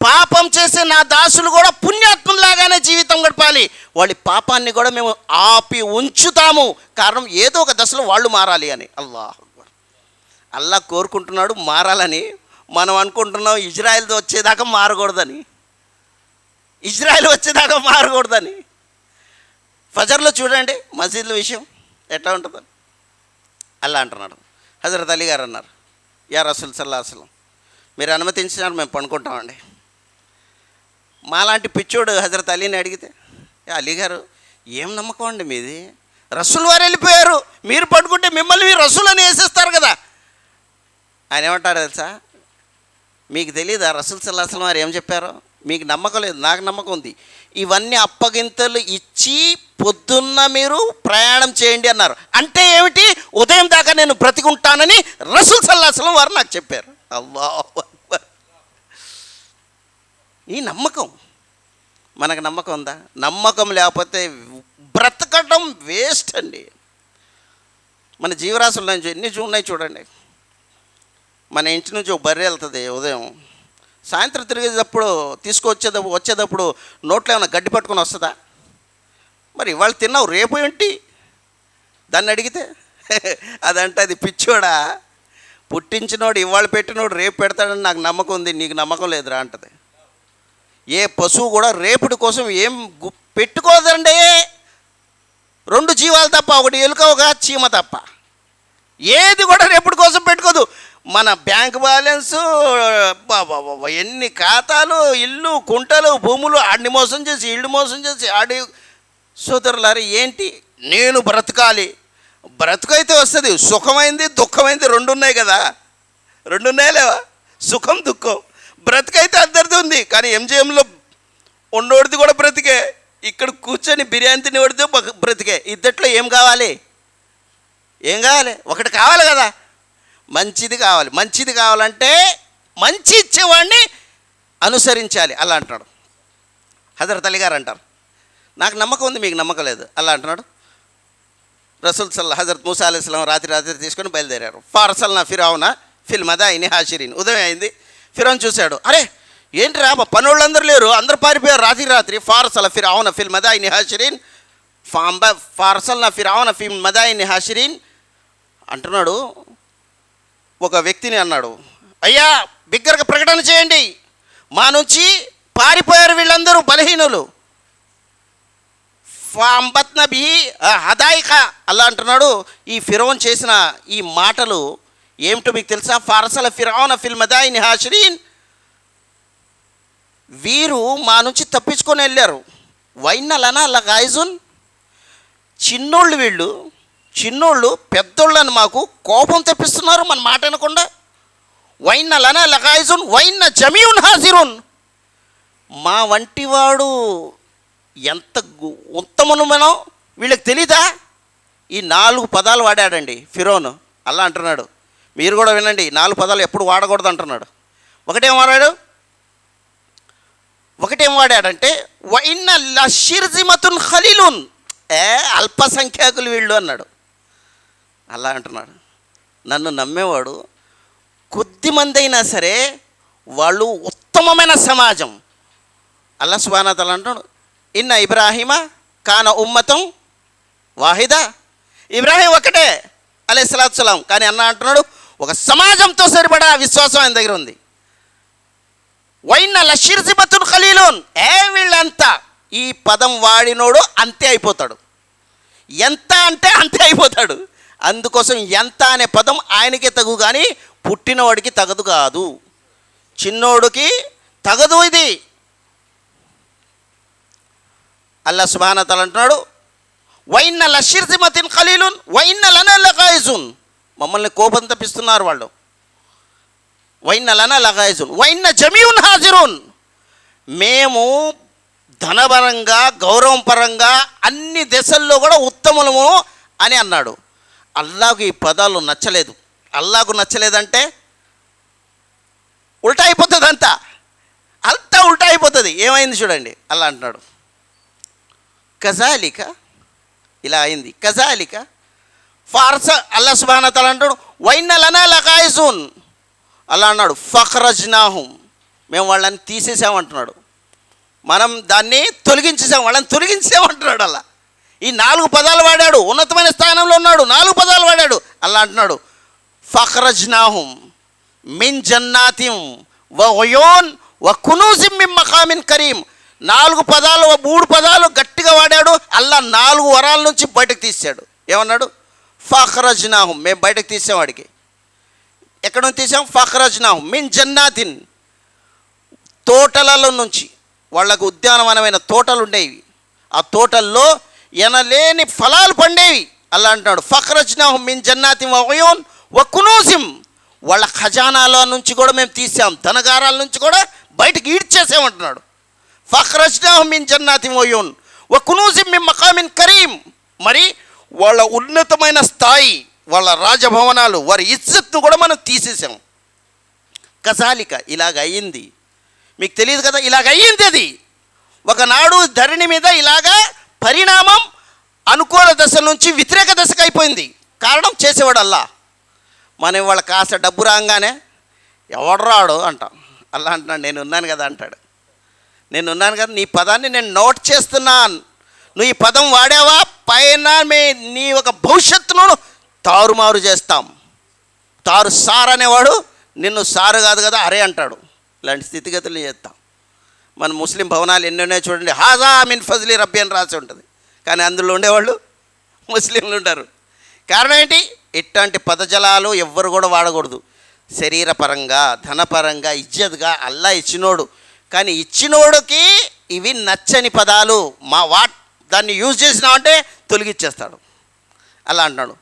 పాపం చేసే నా దాసులు కూడా పుణ్యాత్ములాగానే జీవితం గడపాలి, వాళ్ళ పాపాన్ని కూడా మేము ఆపి ఉంచుతాము. కారణం ఏదో ఒక దశలో వాళ్ళు మారాలి అని. అల్లా కోరుకుంటున్నాడు మారాలని. మనం అనుకుంటున్నాం ఇజ్రాయెల్ వచ్చేదాకా మారకూడదని, ఇజ్రాయెల్ వచ్చేదాకా మారకూడదని. ఫజర్లో చూడండి మసీదుల విషయం ఎట్లా ఉంటుందని. అల్లా అంటున్నాడు. హజరత్ అలీ గారు అన్నారు, యా రసూల్ సల్లల్లాహు అలైహి వసల్లం, మీరు అనుమతించినారు, మేము పడుకుంటామండి. మాలాంటి పిచ్చోడు హజరత్ అలీని అడిగితే, అలీ గారు ఏం నమ్మకం అండి మీది, రసూల్ వారు వెళ్ళిపోయారు, మీరు పడుకుంటే మిమ్మల్ని మీరు రసూల్ అని వేసేస్తారు కదా. ఆయన ఏమంటారు తెలుసా, మీకు తెలియదా రసూల్ సల్లల్లాహు అలైహి వసల్లం వారు ఏం చెప్పారో? మీకు నమ్మకం లేదు, నాకు నమ్మకం ఉంది. ఇవన్నీ అప్పగింతలు ఇచ్చి పొద్దున్న మీరు ప్రయాణం చేయండి అన్నారు. అంటే ఏమిటి? ఉదయం దాకా నేను బ్రతికుంటానని రసూల్ సల్లల్లాహు అలైహి వసల్లం వారు నాకు చెప్పారు. అల్లాహు అక్బర్. ఈ నమ్మకం మనకు నమ్మకం ఉందా? నమ్మకం లేకపోతే బ్రతకడం వేస్ట్ అండి. మన జీవరాశుల్లో నుంచి ఎన్ని ఉన్నాయి చూడండి. మన ఇంటి నుంచి ఒక బర్రె వెళ్తుంది ఉదయం, సాయంత్రం తిరిగేటప్పుడు వచ్చేటప్పుడు నోట్లో ఏమైనా గడ్డి పట్టుకొని వస్తుందా? మరి ఇవాళ తిన్నావు, రేపు ఏంటి దాన్ని అడిగితే అదంటే అది పిచ్చోడా, పుట్టించినోడు ఇవాళ పెట్టినోడు రేపు పెడతాడని నాకు నమ్మకం ఉంది, నీకు నమ్మకం లేదురా అంటది. ఏ పశువు కూడా రేపటి కోసం ఏం పెట్టుకోదండి. 2 జీవాలు తప్ప, ఒకటి ఎలుక ఒక చీమ తప్ప, ఏది కూడా రేపటి కోసం పెట్టుకోదు. మన బ్యాంక్ బ్యాలెన్సు, ఎన్ని ఖాతాలు, ఇల్లు, కుంటలు, భూములు, ఆడిని మోసం చేసి ఇళ్ళు మోసం చేసి ఆడి. సోదరులారు ఏంటి, నేను బ్రతకాలి, బ్రతుకైతే వస్తుంది, సుఖమైంది దుఃఖమైంది 2 ఉన్నాయి కదా, 2 ఉన్నాయా లేవా? సుఖం దుఃఖం. బ్రతికైతే అందరిది ఉంది, కానీ ఎంజిఎంలో ఉన్నోడిది కూడా బ్రతికే, ఇక్కడ కూర్చొని బిర్యానీ తినేవాడితో బ్రతికే. ఇద్దట్లో ఏం కావాలి? ఏం కావాలి? ఒకటి కావాలి కదా, మంచిది కావాలి. మంచిది కావాలంటే మంచి ఇచ్చేవాడిని అనుసరించాలి. అలా అంటున్నాడు. హజరత్ అలీ గారు అంటారు, నాకు నమ్మకం ఉంది, మీకు నమ్మకం లేదు. అలా అంటున్నాడు. రసూల్ హజరత్ మూసా అలైహిస్సలాం రాత్రి తీసుకొని బయలుదేరారు. ఫార్సల్నా ఫిరౌన ఫిల్ మదాయిని హాషిరీన్. ఉదయం అయింది, ఫిరౌన్ చూశాడు, అరే ఏంటి రా, పనోళ్ళందరూ లేరు, అందరు పారిపోయారు రాత్రి. ఫార్సల ఫిరౌన ఫిల్ మదాయిని హాషిరీన్, ఫార్సల్నా ఫిరౌన ఫిల్ మదాయిని హాషిరీన్ అంటున్నాడు. ఒక వ్యక్తిని అన్నాడు, అయ్యా బిగ్గరగా ప్రకటన చేయండి, మా నుంచి పారిపోయారు వీళ్ళందరూ బలహీనులు. ఫంబత్న బి హదాయిక. అలా అంటున్నాడు. ఈ ఫిరౌన్ చేసిన ఈ మాటలు ఏమిటో మీకు తెలుసా? ఫార్సల ఫిరౌన ఫిల్ మదాయిని హాషిరీన్, వీరు మా నుంచి తప్పించుకొని వెళ్ళారు. వైన్నలనా లగాయిజున్, చిన్నోళ్ళు వీళ్ళు, చిన్నోళ్ళు పెద్దోళ్ళని మాకు కోపం తెప్పిస్తున్నారు మన మాట అనకుండా. వైన్నలనా లగాయిజున్ వైన్న జమీఉన్ హాజిరున్, మా వంటివాడు ఎంత ఉత్తమను మనం వీళ్ళకి తెలీదా? ఈ 4 పదాలు వాడాడండి ఫిరౌన్. అలా అంటున్నాడు, మీరు కూడా వినండి, 4 పదాలు ఎప్పుడు వాడకూడదు అంటున్నాడు. ఒకటేం వాడాడంటే వైన్న లషిర్జిమతున్ ఖలీలున్, అల్పసంఖ్యాకులు వీళ్ళు అన్నాడు. అలా అంటున్నాడు. నన్ను నమ్మేవాడు కొద్దిమంది అయినా సరే వాళ్ళు ఉత్తమమైన సమాజం. అల్లాహ్ సుబ్హానహు వ తఆలా అంటాడు, ఇన్న ఇబ్రాహీమ కాన ఉమ్మతం వాహిదా. ఇబ్రాహీం ఒకటే అలైహిస్సలాతు వస్సలాం, కానీ అన్న అంటున్నాడు ఒక సమాజంతో సరిపడా విశ్వాసం ఆయన దగ్గర ఉంది. వైన్న లషిర్జిమతున్ ఖలీలున్, వీళ్ళంతా, ఈ పదం వాడినోడు అంతే అయిపోతాడు. ఎంత అంటే అంతే అయిపోతాడు. అందుకోసం ఎంత అనే పదం ఆయనకే తగు, కానీ పుట్టినవాడికి తగదు కాదు, చిన్నోడికి తగదు. ఇది అల్లాహ్ సుబ్హానహు వ తఆలా అంటున్నాడు, వైన్న లషిర్జిమతిన్ ఖలీలున్ వైన్న లనా లగాయిజున్, మమ్మల్ని కోపం తప్పిస్తున్నారు వాళ్ళు. వైన్న లనా లగాయిజున్ వైన్న జమీఉన్ హాజిరున్, మేము ధనపరంగా గౌరవం పరంగా అన్ని దశల్లో కూడా ఉత్తములము అని అన్నాడు. అల్లాకు ఈ పదాలు నచ్చలేదు. అల్లాకు నచ్చలేదంటే ఉల్టా అయిపోతుంది, అంతా ఉల్టా అయిపోతుంది. ఏమైంది చూడండి, అల్లా అంటున్నాడు కజాలిక, ఇలా అయింది. కజాలిక ఫార్స అల్లా సుబ్హానహు వ తఆలా అంటాడు వైన్న లనా లగాయిజున్, అల్లా అన్నాడు ఫఖ్రజ్నాహుం, మేము వాళ్ళని తీసేసామంటున్నాడు. మనం దాన్ని తొలగించేసాం, వాళ్ళని తొలగించామంటున్నాడు అల్లా. ఈ 4 పదాలు వాడాడు, ఉన్నతమైన స్థానంలో ఉన్నాడు, 4 పదాలు వాడాడు. అల్లా అంటున్నాడు ఫఖ్రజ్నాహుం మిన్ జన్నాతిం వ ఉయూన్ వ కునూజిం మిన్ మఖామిన్ కరీం. 4 పదాలు 3 పదాలు గట్టిగా వాడాడు. అల్లా 4 వరాల నుంచి బయటకు తీసాడు. ఏమన్నాడు? ఫఖ్రజ్నాహుం, మేము బయటకు తీసాం. వాడికి ఎక్కడ నుంచి తీసాం? ఫఖ్రజ్నాహుం మిన్ జన్నాతిన్, తోటలలో నుంచి. వాళ్ళకు ఉద్యానవనమైన తోటలు ఉండేవి, ఆ తోటల్లో ఎనలేని ఫలాలు పండేవి. అలా అంటున్నాడు ఫఖ్రజ్నాహుం మిన్ జన్నాతిన్ వ ఉయూన్ వ కునూజిం, వాళ్ళ ఖజానాల నుంచి కూడా మేము తీసాం, ధనగారాల నుంచి కూడా బయటకు ఈడ్చేసామంటున్నాడు. ఫఖ్రజ్నాహుం మిన్ జన్నాతిన్ వ ఉయూన్ వ కునూజిం మిన్ మఖామిన్ కరీం, మరి వాళ్ళ ఉన్నతమైన స్థాయి, వాళ్ళ రాజభవనాలు, వారి ఇజ్జత్ను కూడా మనం తీసేసాం. కజాలిక, ఇలాగ అయ్యింది. మీకు తెలియదు కదా, ఇలాగ అయ్యింది. అది ఒకనాడు ధరణి మీద ఇలాగా పరిణామం అనుకూల దశ నుంచి వ్యతిరేక దశకు అయిపోయింది. కారణం చేసేవాడు అల్లా. మనం వాళ్ళ కాస్త డబ్బు రాగానే ఎవడు రాడు అంటాం. అల్లా అంటున్నాడు నేను ఉన్నాను కదా అంటాడు. నేను ఉన్నాను కదా, నీ పదాన్ని నేను నోట్ చేస్తున్నాను, నువ్వు ఈ పదం వాడావా పైన నీ ఒక భవిష్యత్తును తారుమారు చేస్తాం. సార్ అనేవాడు నిన్ను సారు కాదు కదా అరే అంటాడు. ఇలాంటి స్థితిగతులు చేస్తాం. మన ముస్లిం భవనాలు ఎన్నెన్నో చూడండి, హాజా మిన్ ఫజ్లి రబ్బి అని రాసి ఉంటుంది, కానీ అందులో ఉండేవాళ్ళు ముస్లింలు ఉంటారు. కారణం ఏంటి? ఇట్లాంటి పదజలాలు ఎవ్వరు కూడా వాడకూడదు. శరీరపరంగా, ధనపరంగా, ఇజ్జత్గా అల్లా ఇచ్చినోడు, కానీ ఇచ్చినోడికి ఇవి నచ్చని పదాలు దాన్ని యూజ్ చేసినామంటే తొలగిచ్చేస్తాడు. అలా అంటున్నాడు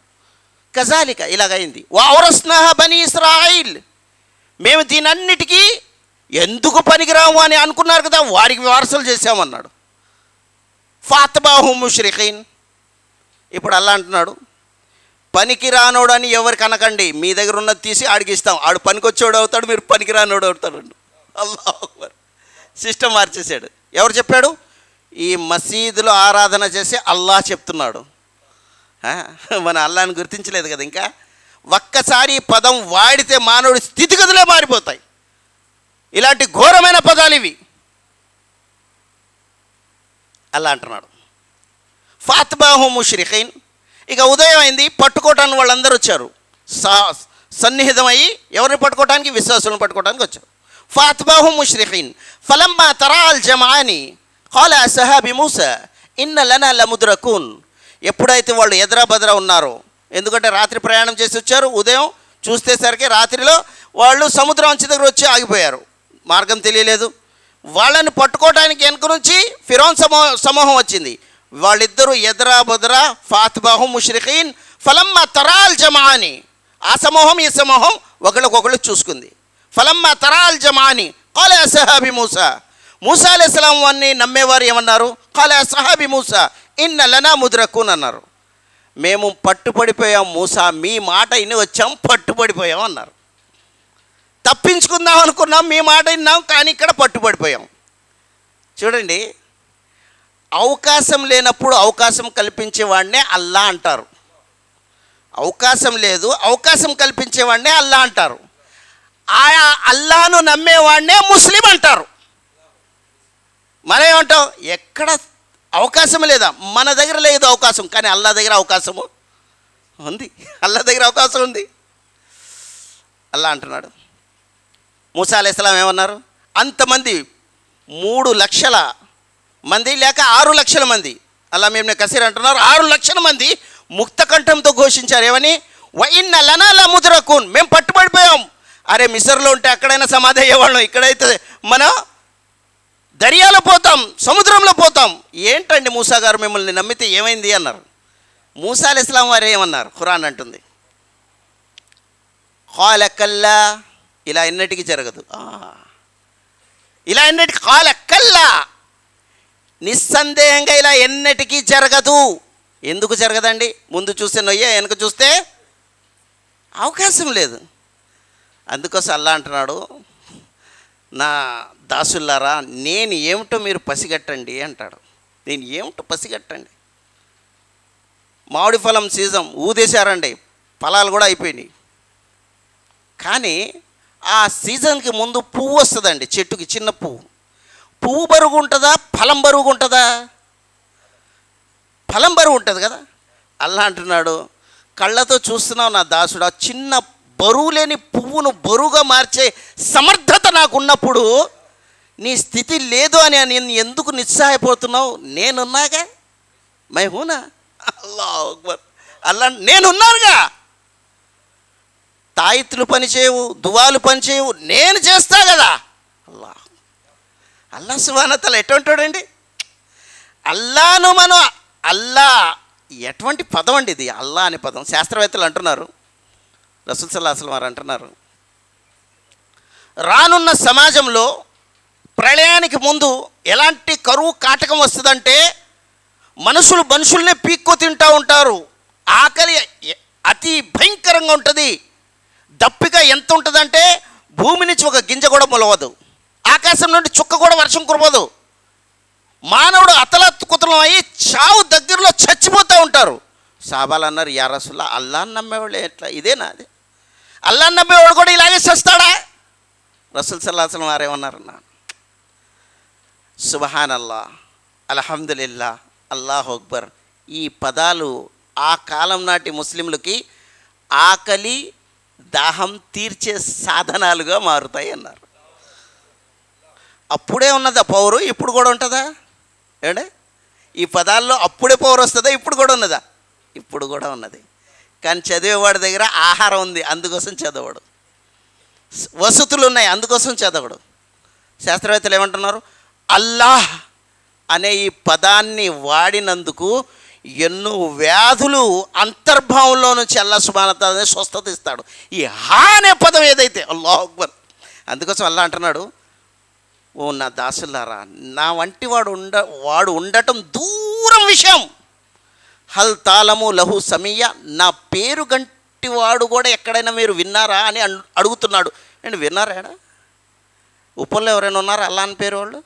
కజాలిక, ఇలాగైంది. వౌరస్నాహ బనీ ఇస్రాయిల్, మేము దీనన్నిటికీ ఎందుకు పనికిరాము అని అనుకున్నారు కదా, వారికి వారసులు చేసామన్నాడు. ఫాత్బాహు ముష్రిఖీన్, ఇప్పుడు అల్లా అంటున్నాడు పనికి రానోడు అని ఎవరికి అనకండి, మీ దగ్గర ఉన్నది తీసి ఆడికి ఇస్తాం, ఆడు పనికొచ్చేవాడు అవుతాడు, మీరు పనికి రానోడు అవుతాడు. అల్లాహు అక్బర్, సిస్టమ్ మార్చేశాడు. ఎవరు చెప్పాడు? ఈ మసీదులో ఆరాధన చేసి అల్లాహ్ చెప్తున్నాడు. మన అల్లాహ్ని గుర్తించలేదు కదా ఇంకా. ఒక్కసారి ఈ పదం వాడితే మానవుడి స్థితిగతులే మారిపోతాయి. ఇలాంటి ఘోరమైన పదాలు ఇవి. అల్లా అంటున్నాడు ఫాత్బాహు ముష్రిఖీన్. ఇక ఉదయం అయింది, పట్టుకోవటానికి వాళ్ళందరూ వచ్చారు. సన్నిహితమయ్యి ఎవరిని పట్టుకోవటానికి? విశ్వాసులను పట్టుకోవటానికి వచ్చారు. ఫాత్బాహు ముష్రిఖీన్ ఫలమ్మా తరాల్ జమాని ఖాల సహాబి మూసా ఇన్న లనా లముద్రకూన్. ఎప్పుడైతే వాళ్ళు ఎదరా బదరా ఉన్నారో, ఎందుకంటే రాత్రి ప్రయాణం చేసి వచ్చారు, ఉదయం చూసేసరికి రాత్రిలో వాళ్ళు సముద్రం అంచు దగ్గర వచ్చి ఆగిపోయారు, మార్గం తెలియలేదు. వాళ్ళని పట్టుకోవడానికి వెనుక నుంచి ఫిరౌన్ సమూహం వచ్చింది. వాళ్ళిద్దరూ ఎదరా బదరా ఫాత్బాహు ముష్రిఖీన్ ఫలమ్మా తరాల్ జమాని, ఆ సమూహం ఈ సమూహం ఒకళ్ళకొకళ్ళు చూసుకుంది. ఫలమ్మా తరాల్ జమాని ఖాల సహాబి మూసా, మూసా అలైహిస్సలాం వారిని నమ్మేవారు ఏమన్నారు? ఖాల సహాబి మూసా ఇన్న లనా ముద్రకూన్ అన్నారు. మేము పట్టుపడిపోయాం మూసా, మీ మాట ఇన్ని వచ్చాం, పట్టుపడిపోయాం అన్నారు. తప్పించుకుందాం అనుకున్నాం, మీ మాట విన్నాం, కానీ ఇక్కడ పట్టుపడిపోయాం. చూడండి, అవకాశం లేనప్పుడు అవకాశం కల్పించేవాడినే అల్లా అంటారు. అవకాశం లేదు, అవకాశం కల్పించేవాడినే అల్లా అంటారు. ఆయా అల్లాను నమ్మేవాడినే ముస్లిం అంటారు. మరేమంటాం? ఎక్కడ అవకాశం లేదా? మన దగ్గర లేదు అవకాశం, కానీ అల్లా దగ్గర అవకాశము ఉంది. అల్లా దగ్గర అవకాశం ఉంది. అల్లా అంటున్నాడు. మూసా అలైహిస్సలాం ఏమన్నారు? అంతమంది 3 లక్షల మంది లేక 6 లక్షల మంది, అల్లా మేము కసీర్ అంటున్నారు, 6 లక్షల మంది ముక్త కంఠంతో ఘోషించారు. ఏమని? వఇన్న లనా లముద్రకూన్, మేము పట్టుబడిపోయాం. అరే మిసర్లో ఉంటే అక్కడైనా సమాధి అయ్యేవాళ్ళం, ఇక్కడైతే మనం దర్యాలో పోతాం, సముద్రంలో పోతాం. ఏంటండి మూసా గారు, మిమ్మల్ని నమ్మితే ఏమైంది అన్నారు. మూసా అలైహిస్సలాం వారు ఏమన్నారు? ఖురాన్ అంటుంది ఖాల కల్లా ఇలా ఎన్నటికీ జరగదు. ఇలా ఎన్నటికి కాలెక్కల్లా నిస్సందేహంగా ఇలా ఎన్నటికీ జరగదు. ఎందుకు జరగదండి? ముందు చూస్తే నొయ్య, వెనక చూస్తే అవకాశం లేదు. అందుకోసం అల్లా అంటున్నాడు, నా దాసుల్లారా నేను ఏమిటో మీరు పసిగట్టండి అంటాడు. నేను ఏమిటో పసిగట్టండి. మామిడి ఫలం సీజన్ ఊదేశారండి, ఫలాలు కూడా అయిపోయినాయి. కానీ ఆ సీజన్కి ముందు పువ్వు వస్తుందండి, చెట్టుకి చిన్న పువ్వు బరువు ఉంటుందా, ఫలం బరువు ఉంటుందా? ఫలం బరువు ఉంటుంది కదా. అల్లా అంటున్నాడు, కళ్ళతో చూస్తున్నావు నా దాసుడు, ఆ చిన్న బరువు లేని పువ్వును బరువుగా మార్చే సమర్థత నాకున్నప్పుడు నీ స్థితి లేదు అని నేను ఎందుకు నిస్సహాయపోతున్నావు? నేనున్నాగా, మైహూనా అల్లాహు అక్బర్. అల్లా నేనున్నానుగా. తాయిత్తులు పనిచేయవు, దువాలు పనిచేయవు, నేను చేస్తా కదా. అల్లా సుబ్హానహు వ తఆలా ఎటువంటాడండి? అల్లాను మనం అల్లా ఎటువంటి పదం అండి ఇది? అల్లా అనే పదం శాస్త్రవేత్తలు అంటున్నారు, రసూల్ సల్లల్లాహు అలైహి వసల్లం వారు అంటున్నారు, రానున్న సమాజంలో ప్రళయానికి ముందు ఎలాంటి కరువు కాటకం వస్తుందంటే మనుషుల్నే పీక్కో తింటూ ఉంటారు. ఆకలి అతి భయంకరంగా ఉంటుంది. దప్పిక ఎంత ఉంటుందంటే భూమి నుంచి ఒక గింజ కూడా మొలవదు, ఆకాశం నుండి చుక్క కూడా వర్షం కురవదు. మానవుడు అతలకుతలం అయ్యి చావు దగ్గరలో చచ్చిపోతూ ఉంటారు. సాబాలు అన్నారు, యా రసూలా అల్లాహ్ నమ్మేవాళ్ళు ఎట్లా? ఇదేనా అది? అల్లాహ్ నమ్మేవాడు కూడా ఇలాగే చేస్తాడా? రసూల్ సల్లల్లాహు అలైహి వసల్లం వారేమన్నారన్నా, సుబ్హానల్లా, అల్హమ్దులిల్లా, అల్లాహు అక్బర్ ఈ పదాలు ఆ కాలం నాటి ముస్లింలకి ఆకలి దాహం తీర్చే సాధనాలుగా మారుతాయి అన్నారు. అప్పుడే ఉన్నదా పవరు? ఇప్పుడు కూడా ఉంటుందా? ఏమంటే ఈ పదాల్లో అప్పుడే పవర్ వస్తుందా? ఇప్పుడు కూడా ఉన్నదా? ఇప్పుడు కూడా ఉన్నది. కానీ చదివేవాడి దగ్గర ఆహారం ఉంది, అందుకోసం చదవడు. వసతులు ఉన్నాయి, అందుకోసం చదవడు. శాస్త్రవేత్తలు ఏమంటున్నారు? అల్లాహ్ అనే ఈ పదాన్ని వాడినందుకు ఎన్నో వ్యాధులు అంతర్భావంలో నుంచి అల్లాహ్ సుబ్హానహు వ తఆలా స్వస్థత ఇస్తాడు. ఈ హా అనే పదం ఏదైతే, అల్లాహు అక్బర్. అందుకోసం అల్లాహ్ అంటున్నాడు, ఓ నా దాసులారా, నా వంటి వాడు ఉండటం దూరం విషయం. హల్ తాలము లహు సమీయ, నా పేరు గంటి వాడు కూడా ఎక్కడైనా మీరు విన్నారా అని అడుగుతున్నాడు. అండ్ విన్నారా? ఉపంలో ఎవరైనా ఉన్నారా అల్లా అని పేరు వాళ్ళు?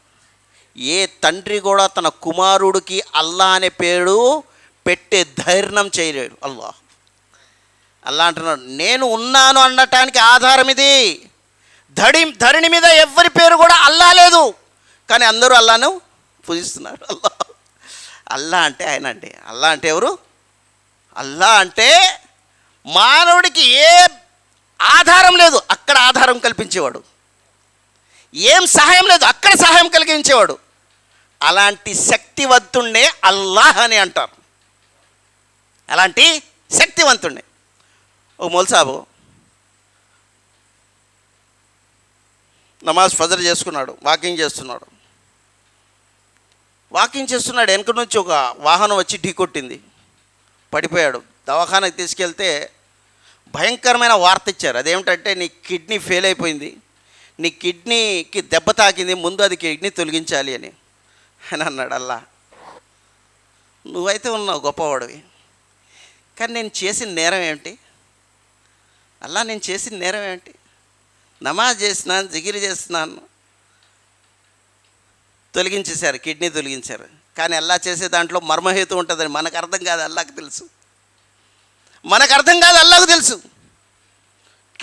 ఏ తండ్రి కూడా తన కుమారుడికి అల్లా అనే పేరు పెట్టే ధైర్యం చేయలేడు. అల్లా అంటున్నాడు, నేను ఉన్నాను అనటానికి ఆధారం ఇది. ధరణి మీద ఎవరి పేరు కూడా అల్లా లేదు, కానీ అందరూ అల్లాను పూజిస్తున్నారు. అల్లా అంటే ఆయన అండి. అల్లా అంటే ఎవరు? అల్లా అంటే మానవుడికి ఏ ఆధారం లేదు, అక్కడ ఆధారం కల్పించేవాడు. ఏం సహాయం లేదు, అక్కడ సహాయం కలిగించేవాడు. అలాంటి శక్తివంతుణ్ణే అల్లాహ్ అని అంటారు. అలాంటి శక్తివంతుణ్ణి. ఓ మౌల్సాబు నమాజ్ ఫజర్ చేసుకున్నాడు, వాకింగ్ చేస్తున్నాడు. వెనక నుంచి ఒక వాహనం వచ్చి ఢీకొట్టింది, పడిపోయాడు. దవాఖానకి తీసుకెళ్తే భయంకరమైన వార్త ఇచ్చారు. అదేమిటంటే నీ కిడ్నీ ఫెయిల్ అయిపోయింది, నీ కిడ్నీకి దెబ్బ తాకింది, ముందు అది కిడ్నీ తొలగించాలి అని అన్నాడు. అల్లా, నువ్వైతే ఉన్నావు గొప్పవాడివి, కానీ నేను చేసిన నేరం ఏమిటి? అల్లా, నేను చేసిన నేరం ఏమిటి? నమాజ్ చేసినాను, జిగిరి చేస్తున్నాను, తొలగించేశారు, కిడ్నీ తొలగించారు. కానీ అల్లా చేసే దాంట్లో మర్మహేతు ఉంటుందని మనకు అర్థం కాదు, అల్లాకు తెలుసు. మనకు అర్థం కాదు, అల్లాకు తెలుసు.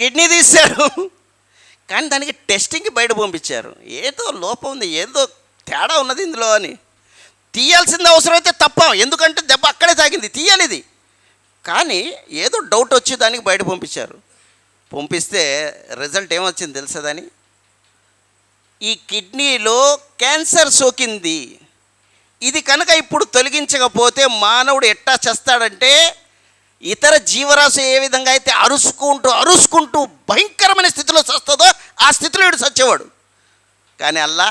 కిడ్నీ తీశారు, కానీ దానికి టెస్టింగ్కి బయట పంపించారు. ఏదో లోపం ఉంది, ఏదో తేడా ఉన్నది ఇందులో అని. తీయాల్సింది అవసరమైతే తప్ప, ఎందుకంటే దెబ్బ అక్కడే తాగింది, తీయాలి ఇది. కానీ ఏదో డౌట్ వచ్చి దానికి బయట పంపించారు. పంపిస్తే రిజల్ట్ ఏమొచ్చింది తెలుసా? దాని ఈ కిడ్నీలో క్యాన్సర్ సోకింది. ఇది కనుక ఇప్పుడు తొలగించకపోతే మానవుడు ఎట్టా చేస్తాడంటే, ఇతర జీవరాశి ఏ విధంగా అయితే అరుసుకుంటూ భయంకరమైన స్థితిలో చస్తుందో ఆ స్థితిలో వీడు చచ్చేవాడు. కానీ అల్లా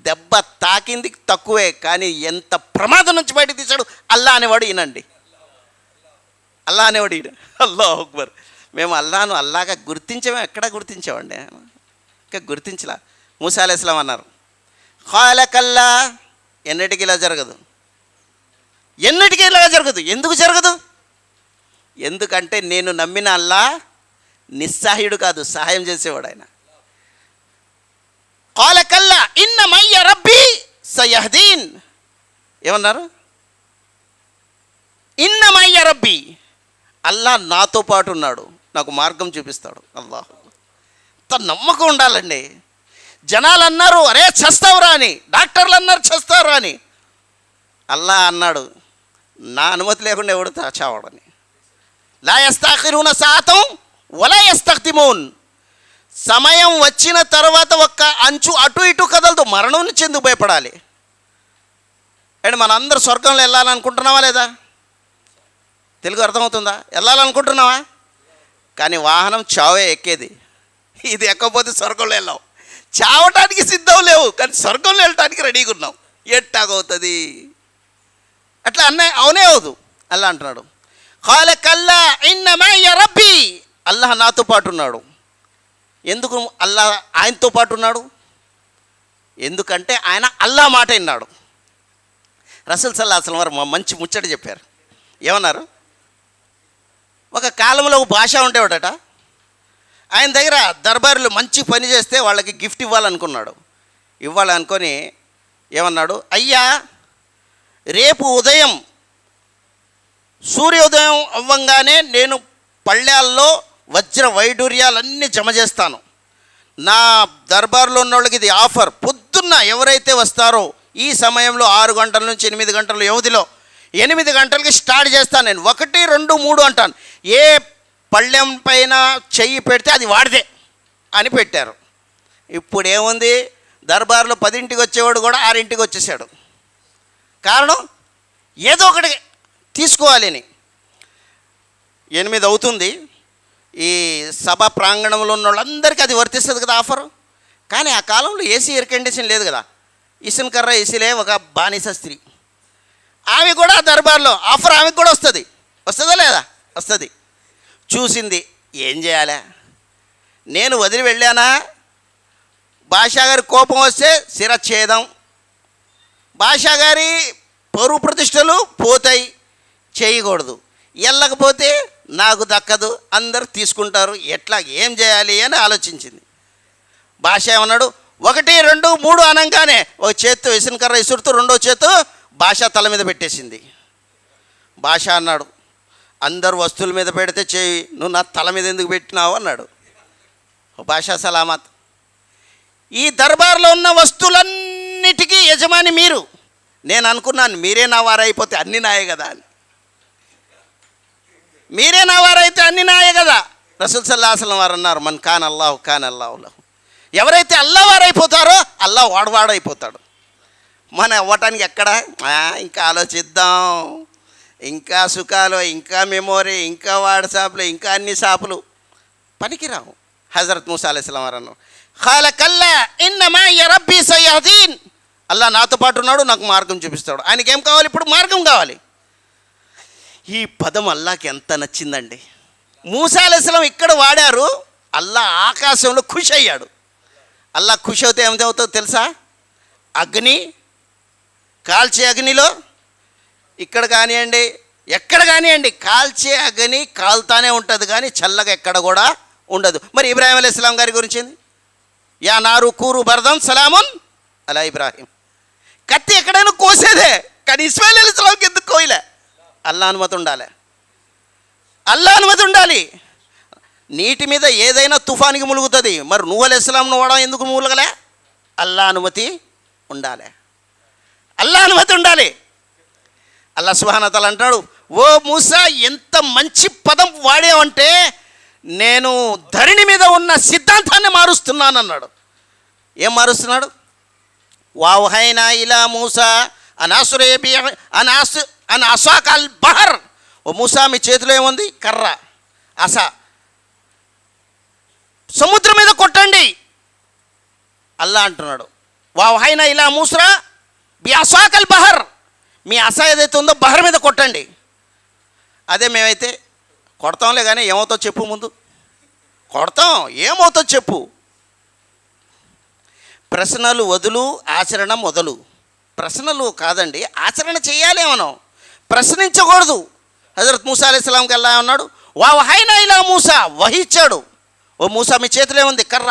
దెబ్బ తాకింది తక్కువే, కానీ ఎంత ప్రమాదం నుంచి బయటకు తీశాడు అల్లా అనేవాడు ఈయనండి. అల్లా అనేవాడు ఈయన. అల్లాహు అక్బర్. మేము అల్లాను అల్లాగా ఎక్కడ గుర్తించామండి, ఇంకా గుర్తించలా. మూసా అలైహిస్సలాం అన్నారు, ఖాలకల్లా, ఎన్నటికీ ఇలా జరగదు, ఎన్నటికీ ఇలా జరగదు. ఎందుకు జరగదు? ఎందుకంటే నేను నమ్మిన అల్లా నిస్సహాయుడు కాదు, సహాయం చేసేవాడు ఆయన. ఖాలకల్లా ఇన్న మయ్య రబ్బీ సయహ్దీన్. ఏమన్నారు? ఇన్న మయ్య రబ్బీ, అల్లా నాతో పాటు ఉన్నాడు, నాకు మార్గం చూపిస్తాడు. అల్లాహ్, తన నమ్మకం ఉండాలండి. జనాలు అన్నారు అరే చస్తావురా అని, డాక్టర్లు అన్నారు చస్తావురా అని. అల్లా అన్నాడు నా అనుమతి లేకుండా ఎవడు చావడని. లా యస్తాఖిరూన సాతం వలా యస్తఖ్దిమూన్. సమయం వచ్చిన తర్వాత ఒక్క అంచు అటు ఇటు కదలదు. మరణం నుంచి ఎందుకు భయపడాలి? అండ్ మనందరూ స్వర్గంలో వెళ్ళాలనుకుంటున్నావా లేదా? తెలుగు అర్థమవుతుందా? వెళ్ళాలనుకుంటున్నావా? కానీ వాహనం చావే ఎక్కేది. ఇది ఎక్కకపోతే స్వర్గంలో వెళ్ళావు. చావటానికి సిద్ధం లేవు, కానీ స్వర్గంలో వెళ్ళటానికి రెడీగా ఉన్నావు. ఎట్టాగవుతుంది? అట్లా అవునే అవదు. అల్లా అంటున్నాడు ఖాలకల్లా ఇన్న మయ్య రబ్బీ, అల్లాహ్ నాతో పాటు ఉన్నాడు. ఎందుకు అల్లా ఆయనతో పాటు ఉన్నాడు? ఎందుకంటే ఆయన అల్లా మాట విన్నాడు. రసూల్ సల్లల్లాహు అలైహి వసల్లం వారు మంచి ముచ్చట చెప్పారు. ఏమన్నారు? ఒక కాలంలో ఒక భాష ఉండేవాడట. ఆయన దగ్గర దర్బారులు మంచి పని చేస్తే వాళ్ళకి గిఫ్ట్ ఇవ్వాలనుకున్నాడు. ఇవ్వాలనుకొని ఏమన్నాడు, అయ్యా రేపు ఉదయం సూర్యోదయం అవ్వంగానే నేను పళ్ళాల్లో వజ్ర వైడూర్యాలన్నీ జమ చేస్తాను. నా దర్బార్లో ఉన్న వాళ్ళకి ఇది ఆఫర్. పొద్దున్న ఎవరైతే వస్తారో ఈ సమయంలో 6 గంటల నుంచి 8 గంటల వ్యవధిలో 8 గంటలకి స్టార్ట్ చేస్తాను నేను. 1, 2, 3 అంటాను. ఏ పళ్ళెం పైన చెయ్యి పెడితే అది వాడిదే అని పెట్టారు. ఇప్పుడు ఏముంది, దర్బార్లో 10ంటికి వచ్చేవాడు కూడా 6ంటికి వచ్చేసాడు. కారణం ఏదో ఒకటి తీసుకోవాలని. 8 అవుతుంది, ఈ సభ ప్రాంగణంలో ఉన్న వాళ్ళందరికీ అది వర్తిస్తుంది కదా ఆఫరు. కానీ ఆ కాలంలో ఏసీ ఎయిర్ కండిషన్ లేదు కదా. ఇసున్ కర్ర ఏసీలే ఒక బానిస స్త్రీ, ఆమె కూడా దర్బార్లో ఆఫర్ ఆమెకు కూడా వస్తుందా లేదా? వస్తుంది. చూసింది, ఏం చేయాలా, నేను వదిలి వెళ్ళానా, బాషా గారి కోపం వస్తే శిరచ్ఛేదం, బాషా గారి పరువు ప్రతిష్టలు పోతాయి, చేయకూడదు. వెళ్ళకపోతే నాకు దక్కదు, అందరు తీసుకుంటారు, ఎట్లా ఏం చేయాలి అని ఆలోచించింది. బాషా ఏమన్నాడు, 1, 2, 3 అనగానే ఒక చేత్తో ఇసున్ కర్ర ఇసురుతూ రెండో చేత్తో బాషా తల మీద పెట్టేసింది. బాషా అన్నాడు, అందరు వస్తువుల మీద పెడితే చేయి, నువ్వు నా తల మీద ఎందుకు పెట్టినావు అన్నాడు. బాషా సలామత్, ఈ దర్బార్లో ఉన్న వస్తువులన్నిటికీ యజమాని మీరు. నేను అనుకున్నాను మీరే నా వారైపోతే అన్ని నాయే కదా అని. మీరే నా వారైతే అన్ని నాయే కదా. రసూల్ సల్లల్లాహు అలైహి వసల్లం వారు అన్నారు, మన్ కాన్ అల్లాహు కాన్ అల్లాహు లహు. ఎవరైతే అల్లా వారైపోతారో అల్లా వాడైపోతాడు. మనం అవ్వటానికి ఎక్కడ ఇంకా ఆలోచిద్దాం, ఇంకా సుఖాలు, ఇంకా మెమోరీ, ఇంకా వాట్సాప్లు, ఇంకా అన్ని షాపులు పనికిరావు. హజరత్ మూసా అలైహిస్సలాం వారు అన్నారు, ఖాలకల్లా ఇన్న మయ్య రబ్బీ సయహ్దీన్, అల్లా నాతో పాటు ఉన్నాడు, నాకు మార్గం చూపిస్తాడు. ఆయనకి ఏం కావాలి? ఇప్పుడు మార్గం కావాలి. ఈ పదం అల్లాకి ఎంత నచ్చిందండి. మూసా అలైహిస్సలాం ఇక్కడ వాడారు, అల్లా ఆకాశంలో ఖుషి అయ్యాడు. అల్లా ఖుషి అవుతే ఏమవుతుందో తెలుసా? అగ్ని, కాల్చే అగ్నిలో ఇక్కడ కానివ్వండి ఎక్కడ కానివ్వండి, కాల్చే అగ్ని కాలుతానే ఉంటుంది కానీ చల్లగా ఎక్కడ కూడా ఉండదు. మరి ఇబ్రాహీం అలైహిస్సలాం గారి గురించి యా నారు కూరు బర్దం సలామున్ అలా ఇబ్రాహీం. కత్తి ఎక్కడైనా కోసేదే, కానీ ఇస్మాయిల్ అలైహిస్సలాంకి ఎందుకు కోయలే? అల్లా అనుమతి ఉండాలి, అల్లా అనుమతి ఉండాలి. నీటి మీద ఏదైనా తుఫానికి ములుగుతుంది, మరి నూహ్ అలైహిస్సలాం నోవడం ఎందుకు ములగలే? అల్లా అనుమతి ఉండాలి, అల్లా అనుమతి ఉండాలి. అల్లా సుబ్హానహు వ తఆలా అంటాడు, ఓ మూసా ఎంత మంచి పదం వాడేవంటే నేను ధరణి మీద ఉన్న సిద్ధాంతాన్ని మారుస్తున్నాను అన్నాడు. ఏం మారుస్తున్నాడు? వావహైనా ఇలా మూసా అనాసురేబి అసాకల్ బహర్. ఓ మూసా మీ చేతిలో ఏముంది? కర్ర, అస. సముద్రం మీద కొట్టండి అల్లా అంటున్నాడు. వావహైనా ఇలా మూసా బి అసాకల్ బహర్, మీ అస ఏదైతే ఉందో బహర్ మీద కొట్టండి. అదే మేమైతే కొడతాంలే కానీ ఏమవుతో చెప్పు ముందు. కొడతాం, ఏమవుతుందో చెప్పు. ప్రశ్నలు వదులు, ఆచరణ మొదలు. ప్రశ్నలు కాదండి, ఆచరణ చేయాలి. మనం ప్రశ్నించకూడదు. హజరత్ మూసా అలైహిస్సలాంకి అల్లాహ్ అన్నాడు, వా వహైనా ఇలా మూసా, వహించాడు. ఓ మూసా, మీ చేతిలో ఏముంది? కర్ర.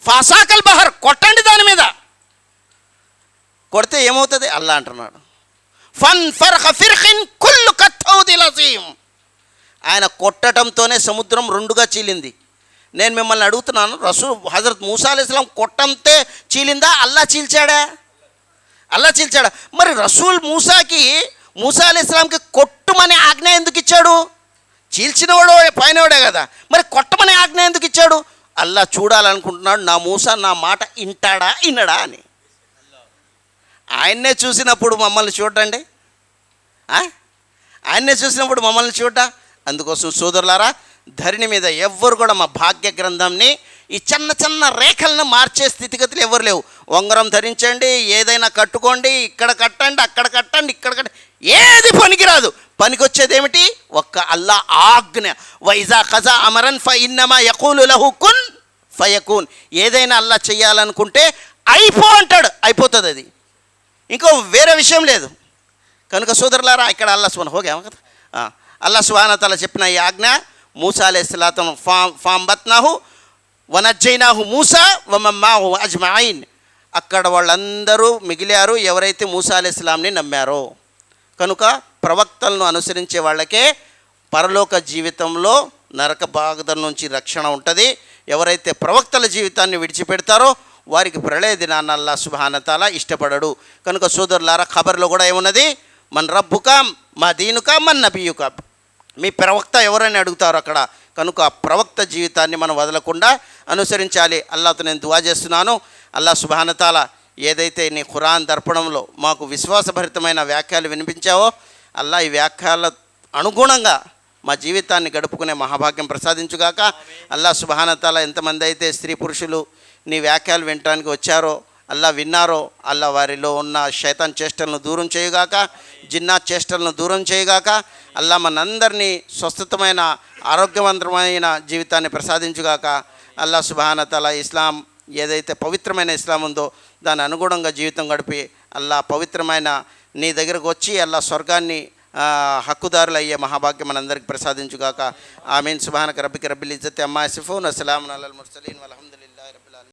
ఫాసాకల్ బహర్, కొట్టండి దాని మీద. కొడితే ఏమవుతుంది? అల్లా అంటున్నాడు, ఫన్ ఫర్ఖ ఫిర్ఖిన్ కుల్లు కత్తౌదిల్ అజీం. ఆయన కొట్టడంతోనే సముద్రం రెండుగా చీలింది. నేను మిమ్మల్ని అడుగుతున్నాను, హజరత్ మూసా అలైహిస్సలాం కొట్టంతే చీలిందా? అల్లా చీల్చాడా? అల్లా చీల్చాడా? మరి మూసా అలైహిస్సలాంకి కొట్టుమని ఆజ్ఞ ఎందుకు ఇచ్చాడు? చీల్చినవాడు పైనవాడే కదా, మరి కొట్టమని ఆజ్ఞ ఎందుకు ఇచ్చాడు? అల్లా చూడాలనుకుంటున్నాడు, నా మూసా నా మాట వింటాడా వినడా అని. ఆయన్నే చూసినప్పుడు మమ్మల్ని చూడండి, ఆయన్నే చూసినప్పుడు మమ్మల్ని చూడ్డా. అందుకోసం సోదరులారా, ధరణి మీద ఎవ్వరు కూడా మా భాగ్య గ్రంథంని ఈ చిన్న చిన్న రేఖలను మార్చే స్థితిగతులు ఎవరు లేవు. ఉంగరం ధరించండి, ఏదైనా కట్టుకోండి, ఇక్కడ కట్టండి, అక్కడ కట్టండి, ఇక్కడ కట్టండి, ఏది పనికిరాదు. పనికొచ్చేది ఏమిటి? ఒక్క అల్లా ఆజ్ఞ. వైజా ఖజా అమరన్ ఫ ఇన్నమా యఖూలు లహు కున్ ఫయకూన్. ఏదైనా అల్లా చెయ్యాలనుకుంటే అయిపో అంటాడు, అయిపోతుంది. అది ఇంకో వేరే విషయం లేదు. కనుక సోదరులారా, ఇక్కడ అల్లా సుబ్హానహు హోగా కదా, అల్లా సుబ్హానహు వ తఆలా చెప్పిన ఈ ఆజ్ఞ మూసా అలైహిస్సలాం ఫాంబత్నాహు వనజ్జైనాహు మూసా వమమ్మాహు అజ్మాయిన్. అక్కడ వాళ్ళందరూ మిగిలారు ఎవరైతే మూసా అలైహిస్సలాంని నమ్మారో. కనుక ప్రవక్తలను అనుసరించే వాళ్ళకే పరలోక జీవితంలో నరక బాధ నుంచి రక్షణ ఉంటుంది. ఎవరైతే ప్రవక్తల జీవితాన్ని విడిచిపెడతారో వారికి ప్రళయ దినాన్న అల్లాహ్ సుబ్హానహు వ తఆలా ఇష్టపడడు. కనుక సోదరులారా, ఖబర్లో కూడా ఏమున్నది? మన్ రబ్బుక మా దీనుక మన్ నబియుక, మీ ప్రవక్త ఎవరని అడుగుతారు అక్కడ. కనుక ఆ ప్రవక్త జీవితాన్ని మనం వదలకుండా అనుసరించాలి. అల్లాహ్తో నేను దువా చేస్తున్నాను, అల్లాహ్ సుబ్హానహు వ తఆలా ఏదైతే నీ ఖురాన్ దర్పణంలో మాకు విశ్వాసభరితమైన వ్యాఖ్యలు వినిపించావో, అల్లాహ్ ఈ వ్యాఖ్యల అనుగుణంగా మా జీవితాన్ని గడుపుకునే మహాభాగ్యం ప్రసాదించుగాక. అల్లాహ్ సుబ్హానహు వ తఆలా ఎంతమంది అయితే స్త్రీ పురుషులు నీ వ్యాఖ్యలు వినటానికి వచ్చారో, అల్లా విన్నారో, అల్లా వారిలో ఉన్న శైతాన్ చేష్టలను దూరం చేయుగాక, జిన్నాత్ చేష్టలను దూరం చేయుగాక. అల్లా మనందరినీ స్వస్థతమైన ఆరోగ్యవంతమైన జీవితాన్ని ప్రసాదించుగాక. అల్లా సుబ్హానహు వ తఆలా ఇస్లాం ఏదైతే పవిత్రమైన ఇస్లాం ఉందో దాని అనుగుణంగా జీవితం గడిపి అల్లా పవిత్రమైన నీ దగ్గరకు వచ్చి అల్లా స్వర్గాన్ని హక్కుదారులు అయ్యే మహాభాగ్యం మనందరికీ ప్రసాదించుగాక. ఆమీన్. సుబ్హానక రబ్బిక రబ్బిల్ ఇజ్జతి అమ్మా యసిఫూన్, వస్సలామున్ అలల్ ముర్సలీన్, వల్హమ్దులిల్లాహి రబ్బిల్ ఆలమీన్.